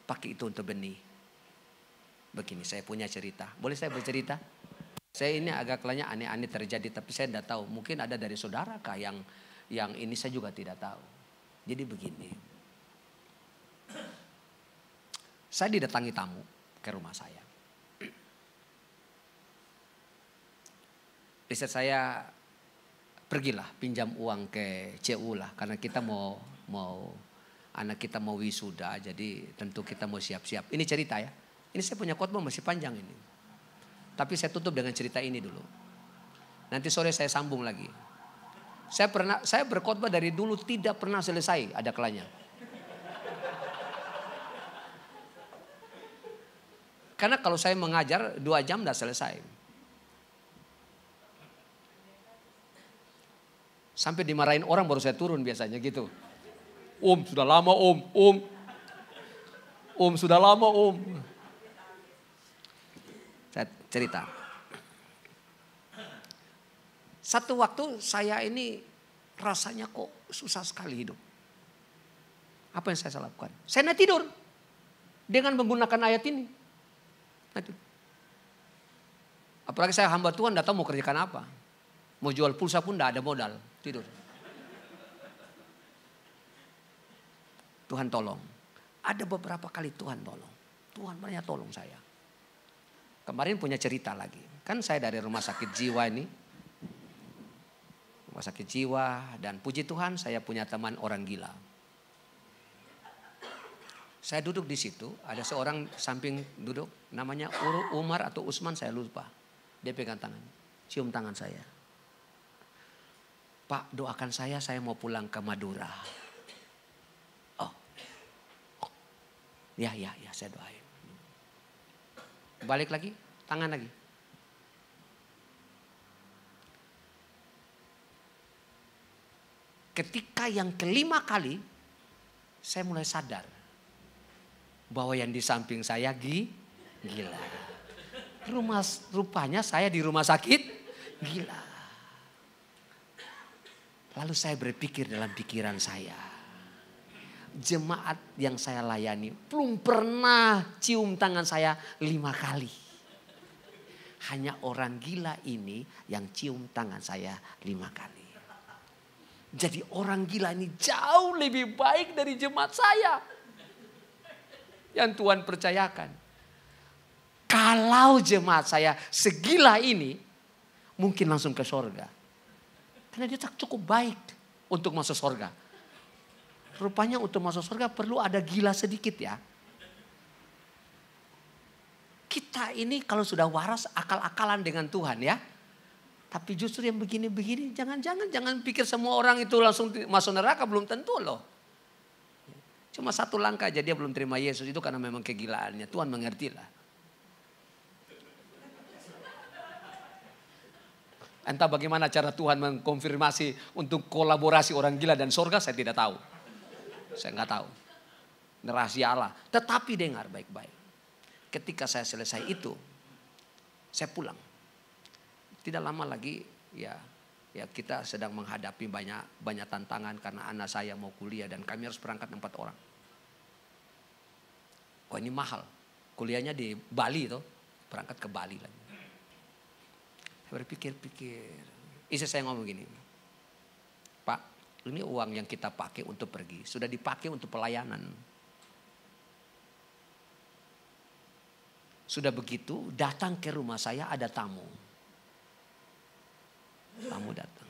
S5: pakai itu untuk benih. Begini saya punya cerita. Boleh saya bercerita? Saya ini agak kelanya aneh-aneh terjadi. Tapi saya tidak tahu. Mungkin ada dari saudara kah yang ini saya juga tidak tahu. Jadi begini. Saya didatangi tamu ke rumah saya. Istri saya pergilah pinjam uang ke CU lah. Karena kita mau anak kita mau wisuda. Jadi tentu kita mau siap-siap. Ini cerita ya. Ini saya punya khotbah masih panjang ini. Tapi saya tutup dengan cerita ini dulu. Nanti sore saya sambung lagi. Saya berkhotbah dari dulu tidak pernah selesai ada kelanya. Karena kalau saya mengajar 2 jam dah selesai. Sampai dimarahin orang baru saya turun biasanya gitu. Om sudah lama om. Om sudah lama om. Saya cerita. Satu waktu saya ini rasanya kok susah sekali hidup. Apa yang saya lakukan? Saya tidur dengan menggunakan ayat ini. Apalagi saya hamba Tuhan tidak tahu mau kerjakan apa. Mau jual pulsa pun tidak ada modal. Tidur. Tuhan tolong. Ada beberapa kali Tuhan tolong. Tuhan banyak tolong saya. Kemarin punya cerita lagi. Kan saya dari rumah sakit jiwa ini. Rumah sakit jiwa. Dan puji Tuhan saya punya teman orang gila. Saya duduk di situ. Ada seorang samping duduk. Namanya Umar atau Usman saya lupa. Dia pegang tangan. Cium tangan saya. Pak doakan saya mau pulang ke Madura. Oh. Ya saya doain. Balik lagi, tangan lagi. Ketika yang kelima kali, saya mulai sadar bahwa yang di samping saya gila. Rupanya saya di rumah sakit gila. Lalu saya berpikir dalam pikiran saya. Jemaat yang saya layani belum pernah cium tangan saya 5 kali. Hanya orang gila ini yang cium tangan saya 5 kali. Jadi orang gila ini jauh lebih baik dari jemaat saya. Yang Tuhan percayakan. Kalau jemaat saya segila ini, mungkin langsung ke sorga. Karena dia tak cukup baik untuk masuk sorga. Rupanya untuk masuk surga perlu ada gila sedikit ya. Kita ini kalau sudah waras akal-akalan dengan Tuhan ya. Tapi justru yang begini-begini jangan pikir semua orang itu langsung masuk neraka, belum tentu loh. Cuma satu langkah aja dia belum terima Yesus itu karena memang kegilaannya. Tuhan mengertilah. Entah bagaimana cara Tuhan mengkonfirmasi untuk kolaborasi orang gila dan sorga, saya tidak tahu. Saya nggak tahu. Ini rahasia Allah. Tetapi dengar baik-baik. Ketika saya selesai itu, saya pulang. Tidak lama lagi ya kita sedang menghadapi banyak tantangan karena anak saya mau kuliah dan kami harus berangkat 4 orang. Wah, ini mahal. Kuliahnya di Bali tuh, berangkat ke Bali lagi. Saya berpikir-pikir. Istri saya ngomong gini, Pak, ini uang yang kita pakai untuk pergi sudah dipakai untuk pelayanan. Sudah begitu, datang ke rumah saya ada tamu. Tamu datang.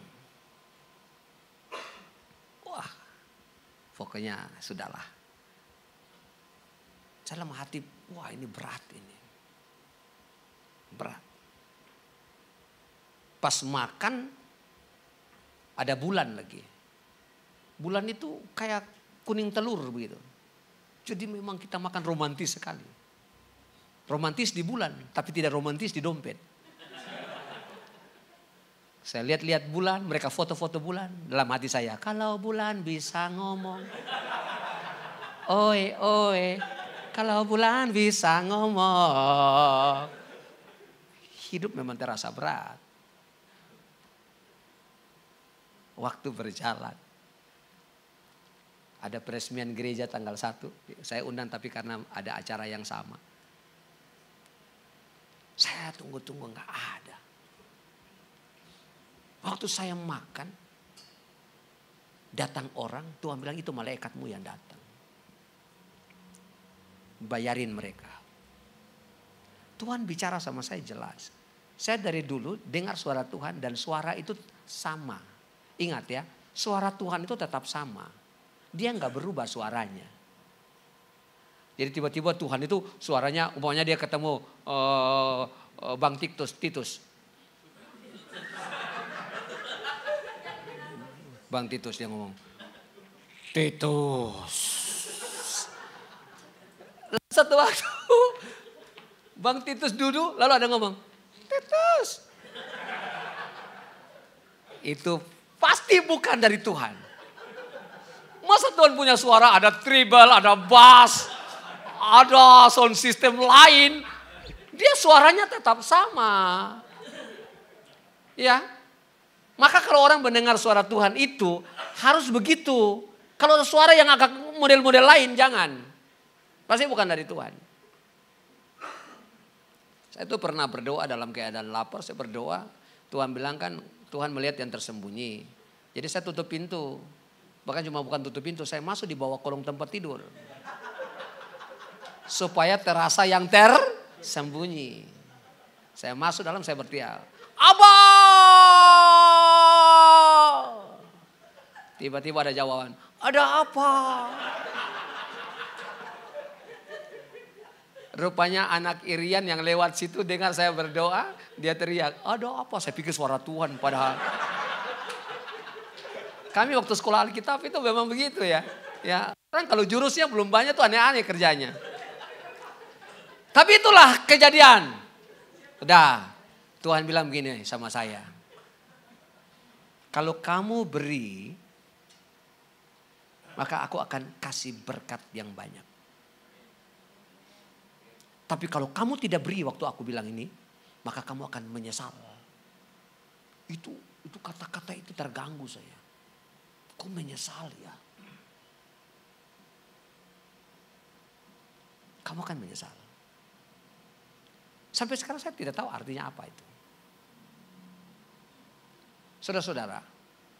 S5: Wah, pokoknya sudahlah. Saya dalam hati, wah ini berat ini. Berat. Pas makan, ada bulan lagi. Bulan itu kayak kuning telur begitu. Jadi memang kita makan romantis sekali. Romantis di bulan, tapi tidak romantis di dompet. Saya lihat-lihat bulan, mereka foto-foto bulan. Dalam hati saya, kalau bulan bisa ngomong. Oe, oe, kalau bulan bisa ngomong. Hidup memang terasa berat. Waktu berjalan. Ada peresmian gereja tanggal 1. Saya undang tapi karena ada acara yang sama. Saya tunggu-tunggu gak ada. Waktu saya makan, datang orang, Tuhan bilang itu malaikatmu yang datang. Bayarin mereka. Tuhan bicara sama saya jelas. Saya dari dulu dengar suara Tuhan dan suara itu sama. Ingat ya, suara Tuhan itu tetap sama. Dia nggak berubah suaranya. Jadi tiba-tiba Tuhan itu suaranya, umpamanya dia ketemu Bang Titus. Bang Titus dia ngomong, Titus. Satu waktu Bang Titus duduk lalu ada ngomong, Titus. Itu pasti bukan dari Tuhan. Masa Tuhan punya suara ada treble, ada bass, ada sound system lain. Dia suaranya tetap sama. Ya. Maka kalau orang mendengar suara Tuhan itu harus begitu. Kalau suara yang agak model-model lain jangan. Pasti bukan dari Tuhan. Saya itu pernah berdoa dalam keadaan lapar. Saya berdoa. Tuhan bilang kan Tuhan melihat yang tersembunyi. Jadi saya tutup pintu. Bahkan cuma bukan tutup pintu. Saya masuk di bawah kolong tempat tidur. Supaya terasa yang tersembunyi. Saya masuk dalam saya berteriak. Abah! Tiba-tiba ada jawaban, ada apa? Rupanya anak Irian yang lewat situ dengar saya berdoa, dia teriak, ada apa? Saya pikir suara Tuhan padahal. Kami waktu sekolah Alkitab itu memang begitu ya. Ya, kan kalau jurusnya belum banyak tuh aneh-aneh kerjanya. Tapi itulah kejadian. Udah, Tuhan bilang begini sama saya. Kalau kamu beri, maka aku akan kasih berkat yang banyak. Tapi kalau kamu tidak beri waktu aku bilang ini, maka kamu akan menyesal. Itu kata-kata itu terganggu saya. Kok menyesal ya? Kamu akan menyesal. Sampai sekarang saya tidak tahu artinya apa itu. Saudara-saudara,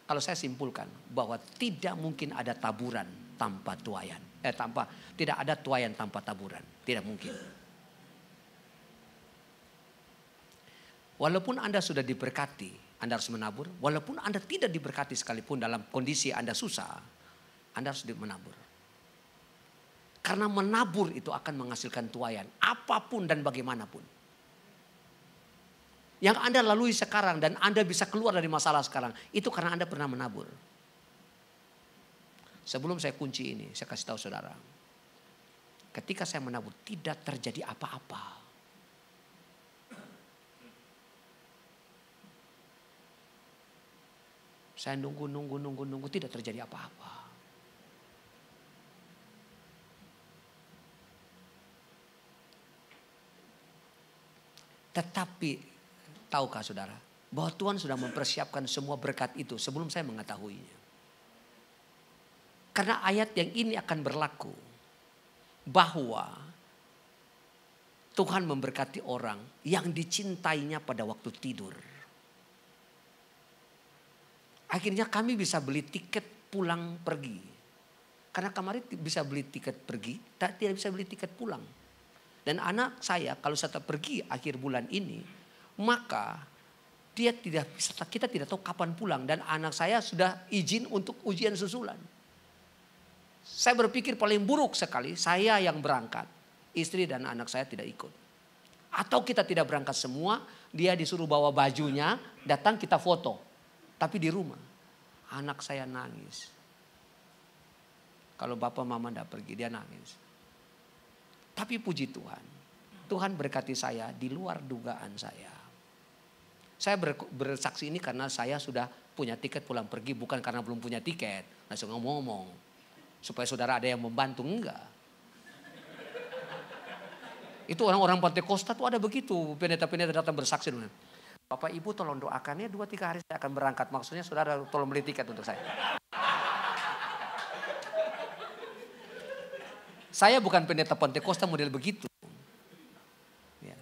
S5: kalau saya simpulkan bahwa tidak mungkin ada taburan tanpa tuayan. Tidak ada tuayan tanpa taburan. Tidak mungkin. Walaupun Anda sudah diberkati, Anda harus menabur. Walaupun Anda tidak diberkati sekalipun dalam kondisi Anda susah, Anda harus menabur. Karena menabur itu akan menghasilkan tuayan. Apapun dan bagaimanapun. Yang Anda lalui sekarang dan Anda bisa keluar dari masalah sekarang. Itu karena Anda pernah menabur. Sebelum saya kunci ini, saya kasih tahu saudara. Ketika saya menabur tidak terjadi apa-apa. Saya nunggu, tidak terjadi apa-apa. Tetapi, tahukah saudara, bahwa Tuhan sudah mempersiapkan semua berkat itu sebelum saya mengetahuinya. Karena ayat yang ini akan berlaku, bahwa Tuhan memberkati orang yang dicintainya pada waktu tidur. Akhirnya kami bisa beli tiket pulang pergi. Karena kemarin bisa beli tiket pergi, tidak bisa beli tiket pulang. Dan anak saya kalau saya pergi akhir bulan ini, maka kita tidak tahu kapan pulang. Dan anak saya sudah izin untuk ujian susulan. Saya berpikir paling buruk sekali, saya yang berangkat, istri dan anak saya tidak ikut. Atau kita tidak berangkat semua, dia disuruh bawa bajunya, datang kita foto. Tapi di rumah, anak saya nangis. Kalau bapak mama tidak pergi, dia nangis. Tapi puji Tuhan, Tuhan berkati saya di luar dugaan saya. Saya bersaksi ini karena saya sudah punya tiket pulang pergi, bukan karena belum punya tiket. Langsung ngomong-ngomong, supaya saudara ada yang membantu, enggak. Itu orang-orang Pantai Kosta tuh ada begitu, pendeta-pendeta datang bersaksi. Bapak Ibu tolong doakannya 2-3 hari saya akan berangkat. Maksudnya saudara tolong beli tiket untuk saya. Saya bukan pendeta Pantai Kosta model begitu. Ya.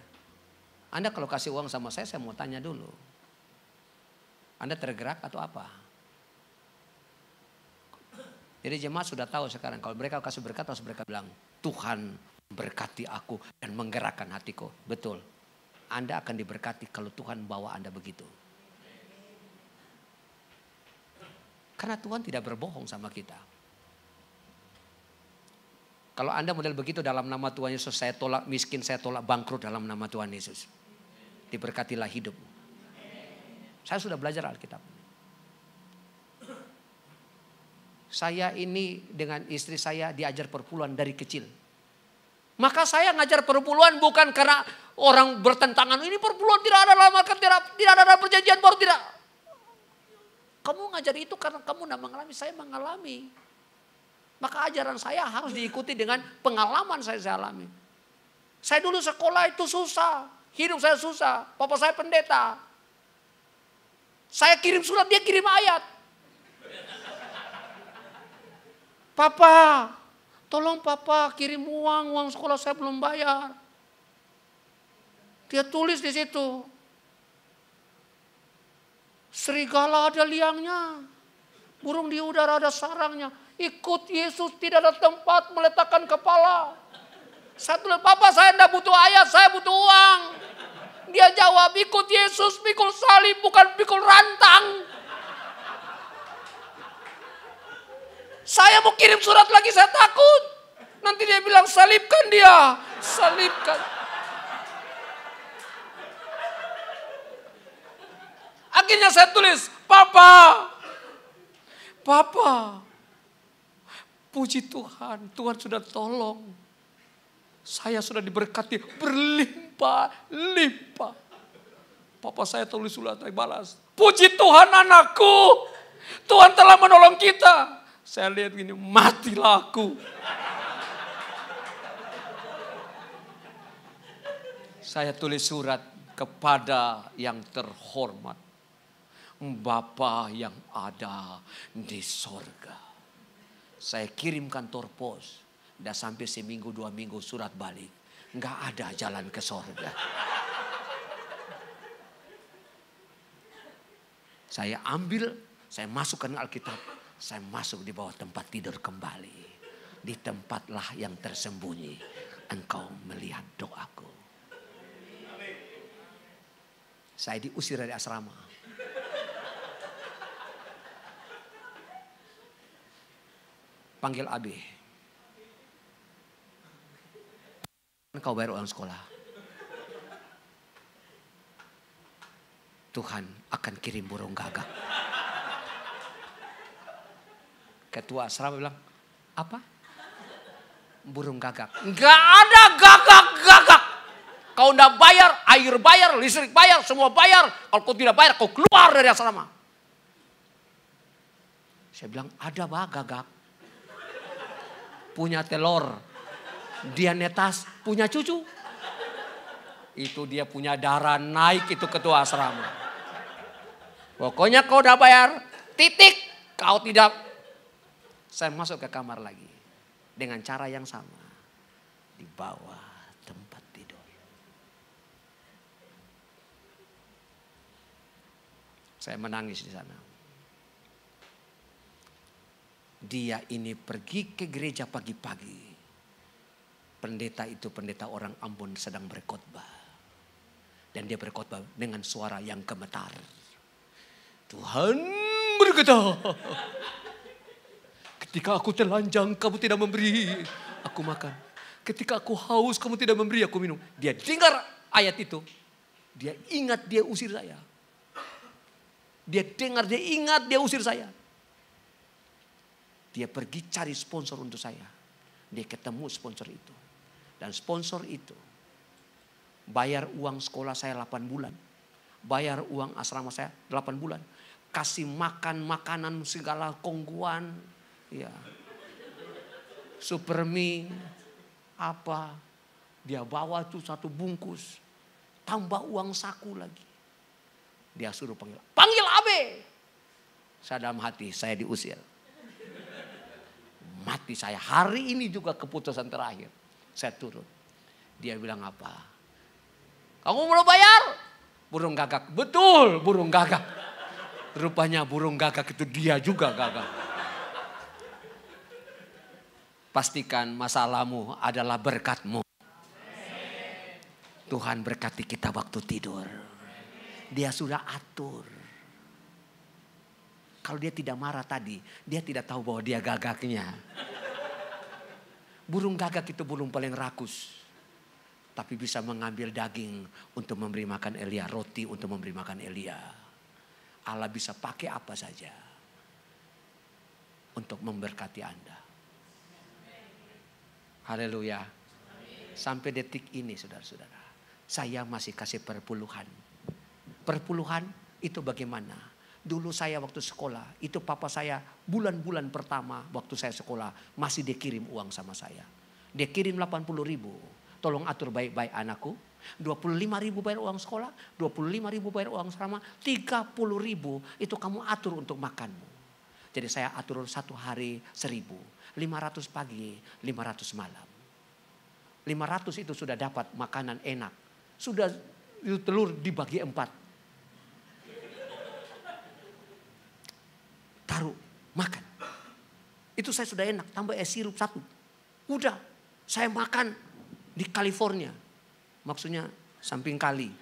S5: Anda kalau kasih uang sama saya mau tanya dulu. Anda tergerak atau apa? Jadi jemaat sudah tahu sekarang kalau mereka kasih berkat harus mereka bilang, Tuhan berkati aku dan menggerakkan hatiku. Betul. Anda akan diberkati kalau Tuhan bawa Anda begitu. Karena Tuhan tidak berbohong sama kita. Kalau Anda model begitu dalam nama Tuhan Yesus, saya tolak miskin, saya tolak bangkrut dalam nama Tuhan Yesus. Diberkatilah hidup. Saya sudah belajar Alkitab. Saya ini dengan istri saya diajar perpuluhan dari kecil. Maka saya ngajar perpuluhan bukan karena orang bertentangan. Ini perpuluhan tidak ada dalam Alkitab, tidak ada perjanjian baru, tidak. Kamu ngajar itu karena kamu tidak mengalami, saya mengalami. Maka ajaran saya harus diikuti dengan pengalaman saya alami. Saya dulu sekolah itu susah. Hidup saya susah. Papa saya pendeta. Saya kirim surat, dia kirim ayat. Papa, tolong papa kirim uang sekolah saya belum bayar. Dia tulis di situ. Serigala ada liangnya. Burung di udara ada sarangnya. Ikut Yesus, tidak ada tempat meletakkan kepala. Saya tulis, Papa saya tidak butuh ayat, saya butuh uang. Dia jawab, ikut Yesus, pikul salib bukan pikul rantang. Saya mau kirim surat lagi, saya takut. Nanti dia bilang, salibkan dia. Salibkan. Akhirnya saya tulis, Papa. Puji Tuhan, Tuhan sudah tolong. Saya sudah diberkati berlimpah-limpah. Papa saya tulis surat saya balas. Puji Tuhan anakku, Tuhan telah menolong kita. Saya lihat gini, matilah aku. Saya tulis surat kepada yang terhormat. Bapa yang ada di sorga. Saya kirim kantor pos. Udah sampai seminggu 2 minggu surat balik. Nggak ada jalan ke sorga. Saya ambil, saya masukkan Alkitab. Saya masuk di bawah tempat tidur kembali. Di tempatlah yang tersembunyi. Engkau melihat doaku. Saya diusir dari asrama. Panggil AB. Kau bayar uang sekolah. Tuhan akan kirim burung gagak. Ketua asrama bilang, apa? Burung gagak. Enggak ada gagak-gagak. Kau enggak bayar, air bayar, listrik bayar, semua bayar. Kalau kau tidak bayar, kau keluar dari asrama. Saya bilang, ada bah gagak. Punya telur. Dia netas, punya cucu. Itu dia punya darah naik itu ketua asrama. Pokoknya kau udah bayar, titik. Kau tidak. Saya masuk ke kamar lagi. Dengan cara yang sama. Di bawah tempat tidur. Saya menangis di sana. Dia ini pergi ke gereja pagi-pagi. Pendeta itu pendeta orang Ambon sedang berkhotbah. Dan dia berkhotbah dengan suara yang gemetar. Tuhan berkata, ketika aku telanjang kamu tidak memberi aku makan. Ketika aku haus kamu tidak memberi aku minum. Dia dengar ayat itu. Dia ingat dia usir saya. Dia dengar, dia ingat dia usir saya. Dia pergi cari sponsor untuk saya. Dia ketemu sponsor itu. Dan sponsor itu bayar uang sekolah saya 8 bulan. Bayar uang asrama saya 8 bulan. Kasih makan makanan segala kongguan. Ya. Super mie. Apa. Dia bawa tuh 1 bungkus. Tambah uang saku lagi. Dia suruh panggil. Panggil Abe. Saya dalam hati saya diusir. Mati saya. Hari ini juga keputusan terakhir. Saya turun. Dia bilang apa? Kamu belum bayar? Burung gagak. Betul burung gagak. Rupanya burung gagak itu dia juga gagak. Pastikan masalahmu adalah berkatmu. Tuhan berkati kita waktu tidur. Dia sudah atur. Kalau dia tidak marah tadi, dia tidak tahu bahwa dia gagaknya. Burung gagak itu burung paling rakus. Tapi bisa mengambil daging untuk memberi makan Elia. Roti untuk memberi makan Elia. Allah bisa pakai apa saja. Untuk memberkati Anda. Haleluya. Sampai detik ini saudara-saudara. Saya masih kasih perpuluhan. Perpuluhan itu bagaimana? Dulu saya waktu sekolah, itu papa saya bulan-bulan pertama waktu saya sekolah masih dikirim uang sama saya. Dia kirim 80.000. Tolong atur baik-baik anakku. 25.000 bayar uang sekolah, 25.000 bayar uang asrama, 30.000 itu kamu atur untuk makanmu. Jadi saya atur 1 hari 1.000, 500 pagi, 500 malam. 500 itu sudah dapat makanan enak. Sudah itu telur dibagi 4. Taruh, makan. Itu saya sudah enak, tambah es sirup 1. Udah, saya makan di California. Maksudnya samping kali.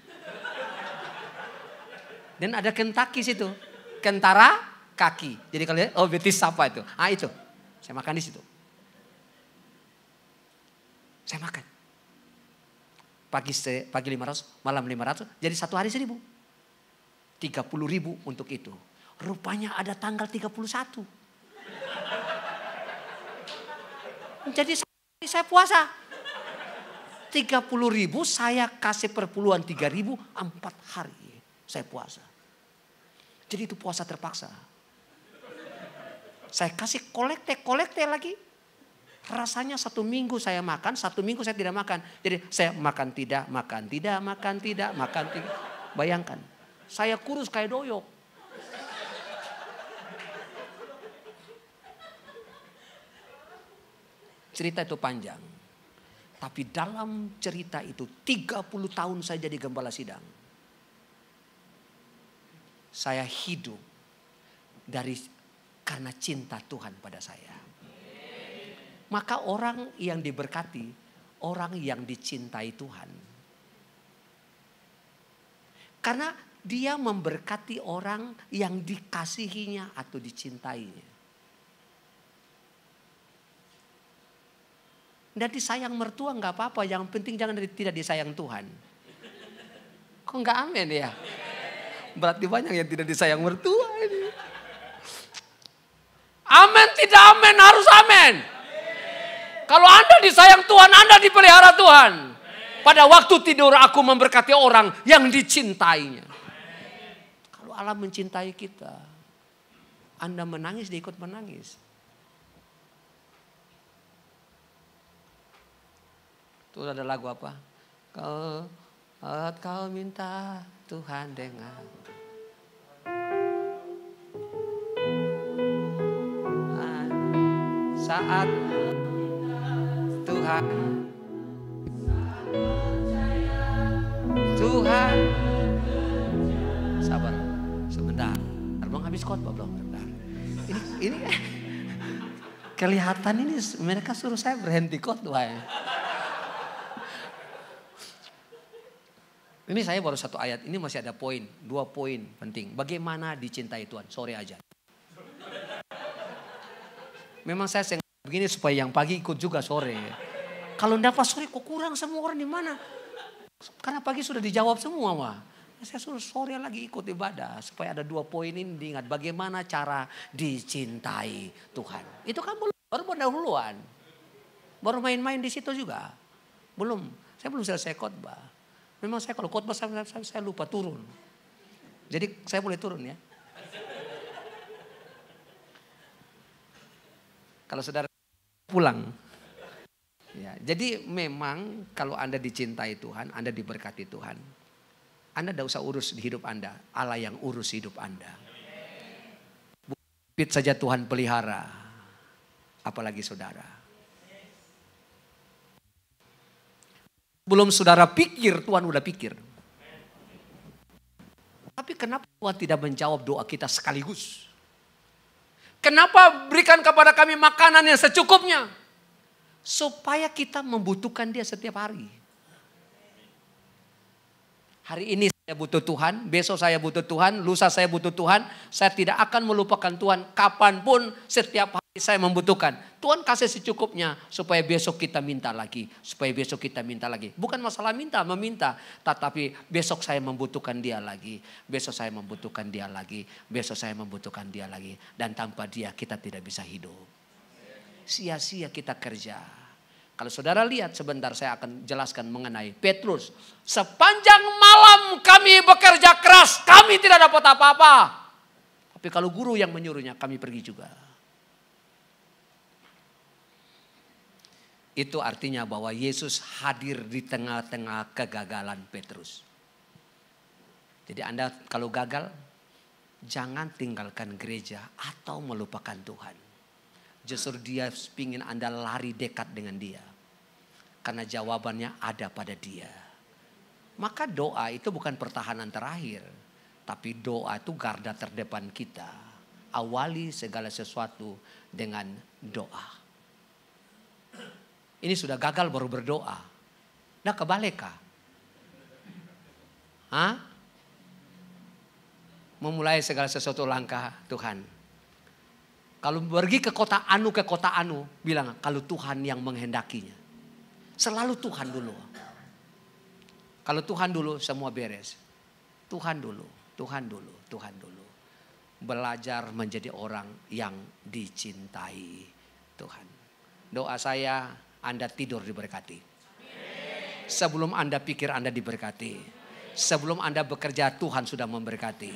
S5: Dan ada Kentucky situ. Kentara kaki. Jadi kalau oh betis apa itu? Ah itu. Saya makan di situ. Saya makan. Pagi 500, malam 500. Jadi 1 hari 1.000. 30.000 untuk itu. Rupanya ada tanggal 31. Jadi saya puasa. 30.000 saya kasih perpuluhan 3.000 4 hari. Saya puasa. Jadi itu puasa terpaksa. Saya kasih kolekte lagi. Rasanya 1 minggu saya makan, 1 minggu saya tidak makan. Jadi saya makan tidak. Bayangkan. Saya kurus kayak doyok. Cerita itu panjang. Tapi dalam cerita itu 30 tahun saya jadi gembala sidang. Saya hidup karena cinta Tuhan pada saya. Maka orang yang diberkati, orang yang dicintai Tuhan. Karena dia memberkati orang yang dikasihinya atau dicintainya. Dan disayang mertua nggak apa-apa, yang penting jangan tidak disayang Tuhan. Kok nggak amin ya? Berarti banyak yang tidak disayang mertua ini. Amin tidak amin, harus amin. Kalau Anda disayang Tuhan, Anda dipelihara Tuhan. Pada waktu tidur aku memberkati orang yang dicintainya. Kalau Allah mencintai kita, Anda menangis, dia ikut menangis. Itu ada lagu apa? Kau minta Tuhan dengar. Saat Tuhan sabar sebentar, belum habis khotbah belum. Ini kelihatan ini mereka suruh saya berhenti khotbah ya. Ini saya baru 1 ayat, ini masih ada 2 poin penting. Bagaimana dicintai Tuhan, sore aja. Memang saya begini supaya yang pagi ikut juga sore. Kalau enggak pas sore kok kurang semua orang di mana? Karena pagi sudah dijawab semua mah. Saya suruh sore lagi ikut ibadah supaya ada 2 poin ini diingat. Bagaimana cara dicintai Tuhan. Itu kan baru pendahuluan. Baru main-main di situ juga. Belum, saya belum selesai khotbah. Memang saya kalau khotbah saya lupa turun. Jadi saya boleh turun ya. Kalau saudara pulang. Ya, jadi memang kalau Anda dicintai Tuhan, Anda diberkati Tuhan. Anda tidak usah urus di hidup Anda. Allah yang urus hidup Anda. Bukit saja Tuhan pelihara. Apalagi saudara. Belum saudara pikir, Tuhan udah pikir. Tapi kenapa Tuhan tidak menjawab doa kita sekaligus? Kenapa berikan kepada kami makanan yang secukupnya? Supaya kita membutuhkan dia setiap hari. Hari ini saya butuh Tuhan, besok saya butuh Tuhan, lusa saya butuh Tuhan. Saya tidak akan melupakan Tuhan kapanpun, setiap hari saya membutuhkan. Tuhan kasih secukupnya supaya besok kita minta lagi. Supaya besok kita minta lagi. Bukan masalah meminta. Tetapi besok saya membutuhkan dia lagi. Besok saya membutuhkan dia lagi. Besok saya membutuhkan dia lagi. Dan tanpa dia kita tidak bisa hidup. Sia-sia kita kerja. Kalau saudara lihat sebentar saya akan jelaskan mengenai Petrus. Sepanjang malam kami bekerja keras, kami tidak dapat apa-apa. Tapi kalau guru yang menyuruhnya, kami pergi juga. Itu artinya bahwa Yesus hadir di tengah-tengah kegagalan Petrus. Jadi Anda kalau gagal, jangan tinggalkan gereja atau melupakan Tuhan. Justru dia ingin Anda lari dekat dengan dia. Karena jawabannya ada pada dia. Maka doa itu bukan pertahanan terakhir. Tapi doa itu garda terdepan kita. Awali segala sesuatu dengan doa. Ini sudah gagal baru berdoa. Nah kebalik kah? Memulai segala sesuatu langkah Tuhan. Kalau pergi ke kota anu, bilang kalau Tuhan yang menghendakinya. Selalu Tuhan dulu. Kalau Tuhan dulu semua beres. Tuhan dulu. Belajar menjadi orang yang dicintai Tuhan. Doa saya, Anda tidur diberkati. Sebelum Anda pikir Anda diberkati. Sebelum Anda bekerja Tuhan sudah memberkati.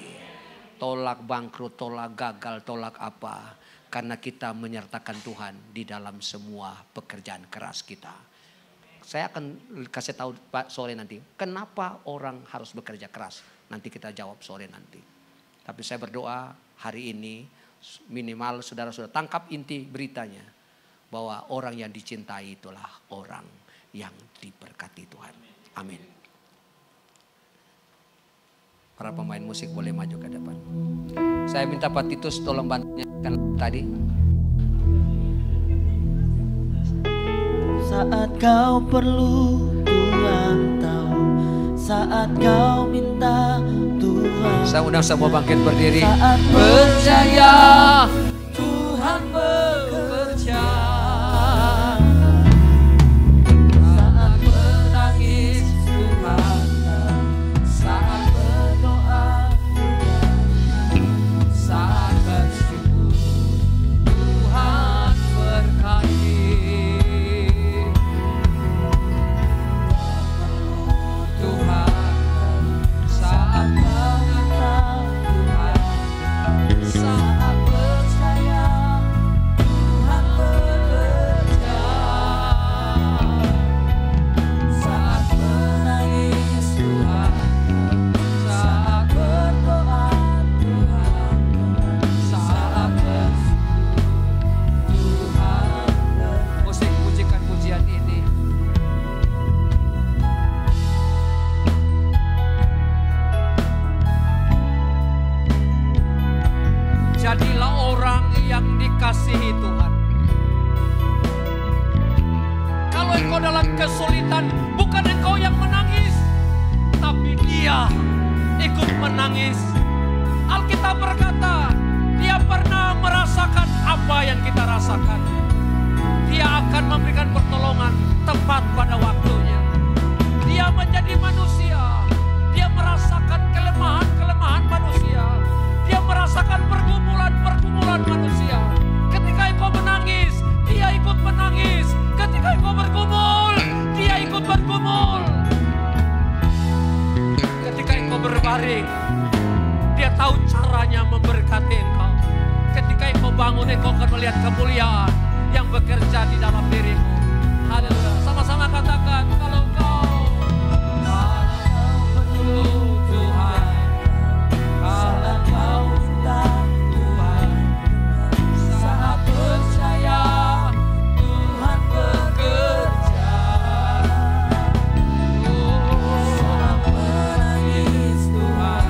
S5: Tolak bangkrut, tolak gagal, tolak apa. Karena kita menyertakan Tuhan di dalam semua pekerjaan keras kita. Saya akan kasih tahu Pak sore nanti. Kenapa orang harus bekerja keras? Nanti kita jawab sore nanti. Tapi saya berdoa hari ini minimal saudara sudah tangkap inti beritanya. Bahwa orang yang dicintai itulah orang yang diberkati Tuhan. Amin. Para pemain musik boleh maju ke depan. Saya minta Pak Titus tolong bantunya kan tadi.
S3: Saat kau perlu Tuhan tahu. Saat kau minta Tuhan.
S5: Saya undang semua bangkit berdiri.
S3: Saat
S5: percaya Tuhan bekerja. Saat menangis Tuhan tahu. Saat berdoa saat bersyukur Tuhan berkati. Tuhan saat mengenal Tuhan saat engkau dalam kesulitan, bukan engkau yang menangis, tapi Dia ikut menangis. Alkitab berkata, Dia pernah merasakan apa yang kita rasakan. Dia akan memberikan pertolongan tepat pada waktunya. Dia menjadi manusia. Dia merasakan kelemahan-kelemahan manusia. Dia merasakan pergumulan-pergumulan manusia. Ketika engkau menangis, Dia ikut menangis. Ketika engkau bergumul, Dia ikut bergumul. Ketika engkau berbaring, Dia tahu caranya memberkati engkau. Ketika engkau bangun, engkau akan melihat kemuliaan yang bekerja di dalam dirimu. Haleluya. Sama-sama katakan, kalau kau penuh Tuhan, kalau kau cinta Tuhan, saat percaya Tuhan bekerja. Saat menangis Tuhan,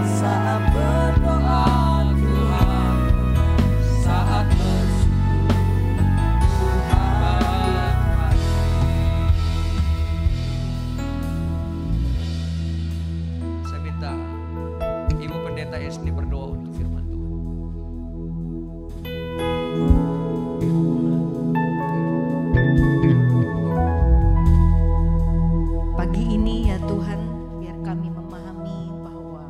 S5: saat berdoa Tuhan, saat bersyukur Tuhan hadir. Saya minta Ibu Pendeta Esli berdoa untuk firman Tuhan.
S6: Pagi ini ya Tuhan, biar kami memahami bahwa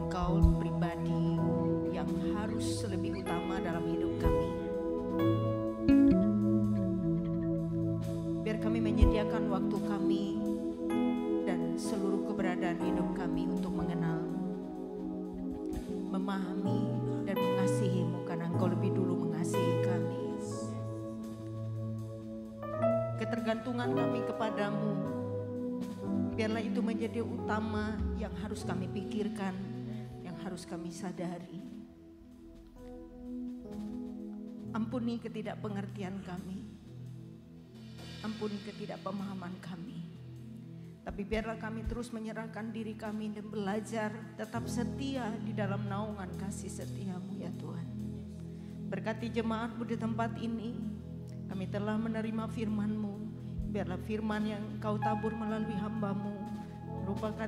S6: Engkau pribadi yang harus lebih utama dalam hidup kami. Biar kami menyediakan waktu kami dan seluruh keberadaan hidup kami untuk mengenal, memahami dan mengasihi-Mu karena Engkau lebih dulu mengasihi kami. Ketergantungan kami kepadamu, biarlah itu menjadi utama yang harus kami pikirkan, yang harus kami sadari. Ampuni ketidakpengertian kami, ampuni ketidakpemahaman kami. Tapi biarlah kami terus menyerahkan diri kami dan belajar tetap setia di dalam naungan kasih setia-Mu ya Tuhan. Berkati jemaat-Mu di tempat ini, kami telah menerima firman-Mu. Biarlah firman yang Kau tabur melalui hamba-Mu merupakan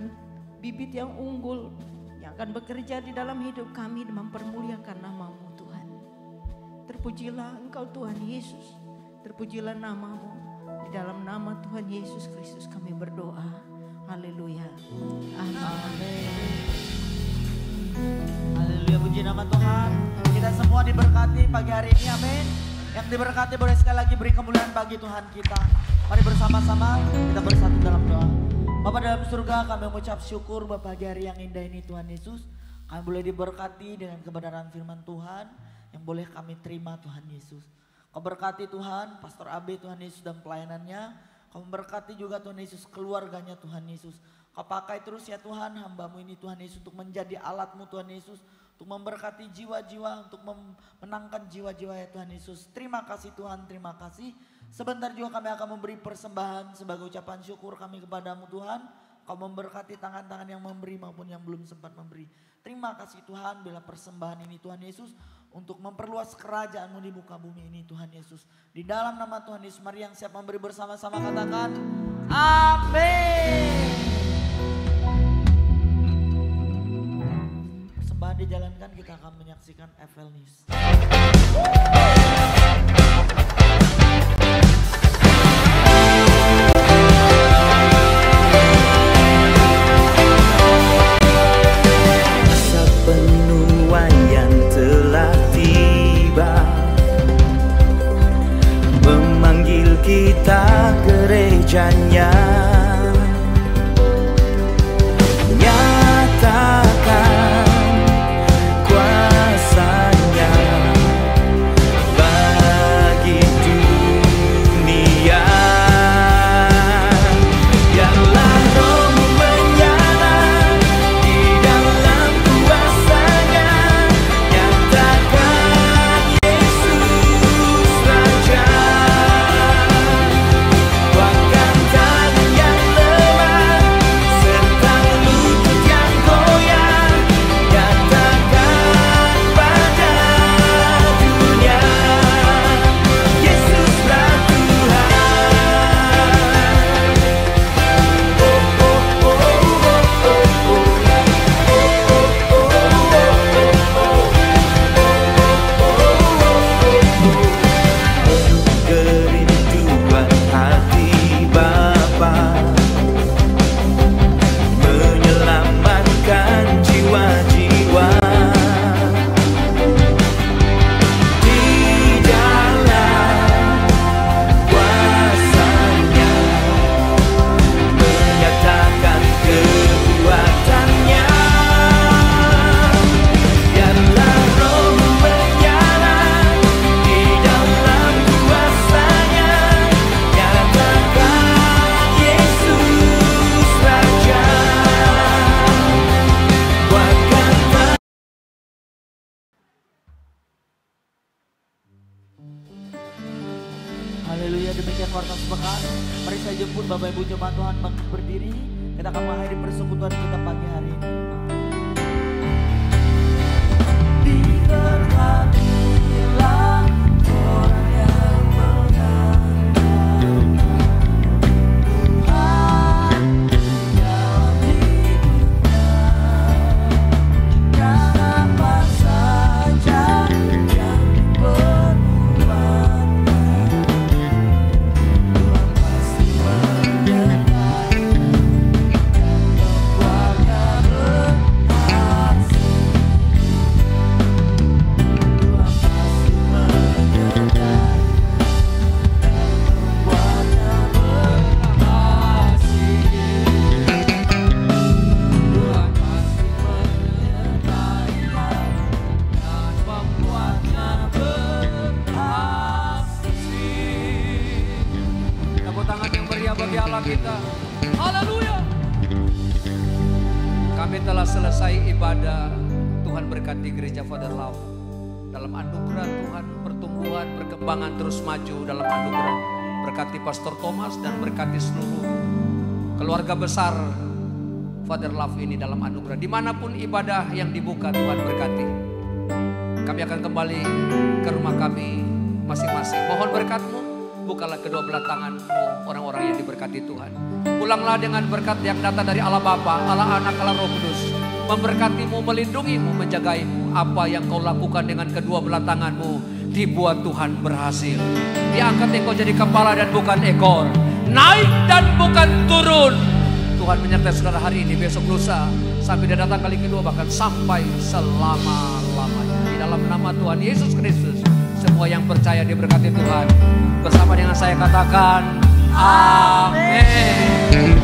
S6: bibit yang unggul yang akan bekerja di dalam hidup kami dan mempermuliakan nama-Mu Tuhan. Terpujilah Engkau Tuhan Yesus, terpujilah nama-Mu. Di dalam nama Tuhan Yesus Kristus kami berdoa. Haleluya. Amin.
S3: Haleluya, puji nama Tuhan. Kita semua diberkati pagi hari ini, amin. Yang diberkati boleh sekali lagi beri kemuliaan bagi Tuhan kita. Mari bersama-sama kita bersatu dalam doa. Bapa dalam surga, kami mengucap syukur Bapa pagi hari yang indah ini Tuhan Yesus. Kami boleh diberkati dengan kebenaran firman Tuhan yang boleh kami terima Tuhan Yesus. Kau berkati Tuhan, Pastor Abe Tuhan Yesus dan pelayanannya. Kau memberkati juga Tuhan Yesus keluarganya Tuhan Yesus. Kau pakai terus ya Tuhan hamba-Mu ini Tuhan Yesus untuk menjadi alat-Mu Tuhan Yesus. Untuk memberkati jiwa-jiwa, untuk memenangkan jiwa-jiwa ya Tuhan Yesus. Terima kasih Tuhan, terima kasih. Sebentar juga kami akan memberi persembahan sebagai ucapan syukur kami kepadamu Tuhan. Kau memberkati tangan-tangan yang memberi maupun yang belum sempat memberi. Terima kasih Tuhan bila persembahan ini Tuhan Yesus untuk memperluas kerajaan-Mu di muka bumi ini Tuhan Yesus. Di dalam nama Tuhan Yesus, mari yang siap memberi bersama-sama katakan amin. Persembahan dijalankan, kita akan menyaksikan FL News.
S7: Kita gerejanya nyatakan kuasanya bagi dunia. Biarlah Roh-Mu menyala di dalam kuasanya, nyatakan Yesus Raja. Kuatkan tangan
S3: Kebaktian Warta Sepekan. Mari saya jemput Bapak Ibu jemaat Tuhan bangkit berdiri. Kita akan mengakhiri persekutuan kita pagi hari ini. Diberkatilah orang yang mengandalkan Tuhan dalam hidupnya. Dan apa saja yang diperlukan, Tuhan pasti menyertai dan membuatnya
S5: bagi Allah kita. Haleluya. Kami telah selesai ibadah. Tuhan berkati gereja Father Love. Dalam anugerah Tuhan, pertumbuhan, perkembangan terus maju dalam anugerah. Berkati Pastor Thomas dan berkati seluruh keluarga besar Father Love ini dalam anugerah. Dimanapun ibadah yang dibuka, Tuhan berkati. Kami akan kembali ke rumah kami masing-masing. Mohon berkat-Mu. Bukalah kedua belah tangan-Mu, orang-orang yang diberkati Tuhan. Pulanglah dengan berkat yang datang dari Allah Bapa, Allah Anak, Allah Roh Kudus. Memberkati-Mu, melindungi-Mu, menjagai-Mu. Apa yang Kau lakukan dengan kedua belah tangan-Mu, dibuat Tuhan berhasil. Diangkat Engkau jadi kepala dan bukan ekor. Naik dan bukan turun. Tuhan menyertai saudara hari ini, besok lusa, sampai dia datang kali kedua, bahkan sampai selama-lamanya. Di dalam nama Tuhan Yesus Kristus, semua yang percaya diberkati Tuhan. Bersama dengan saya katakan, amin.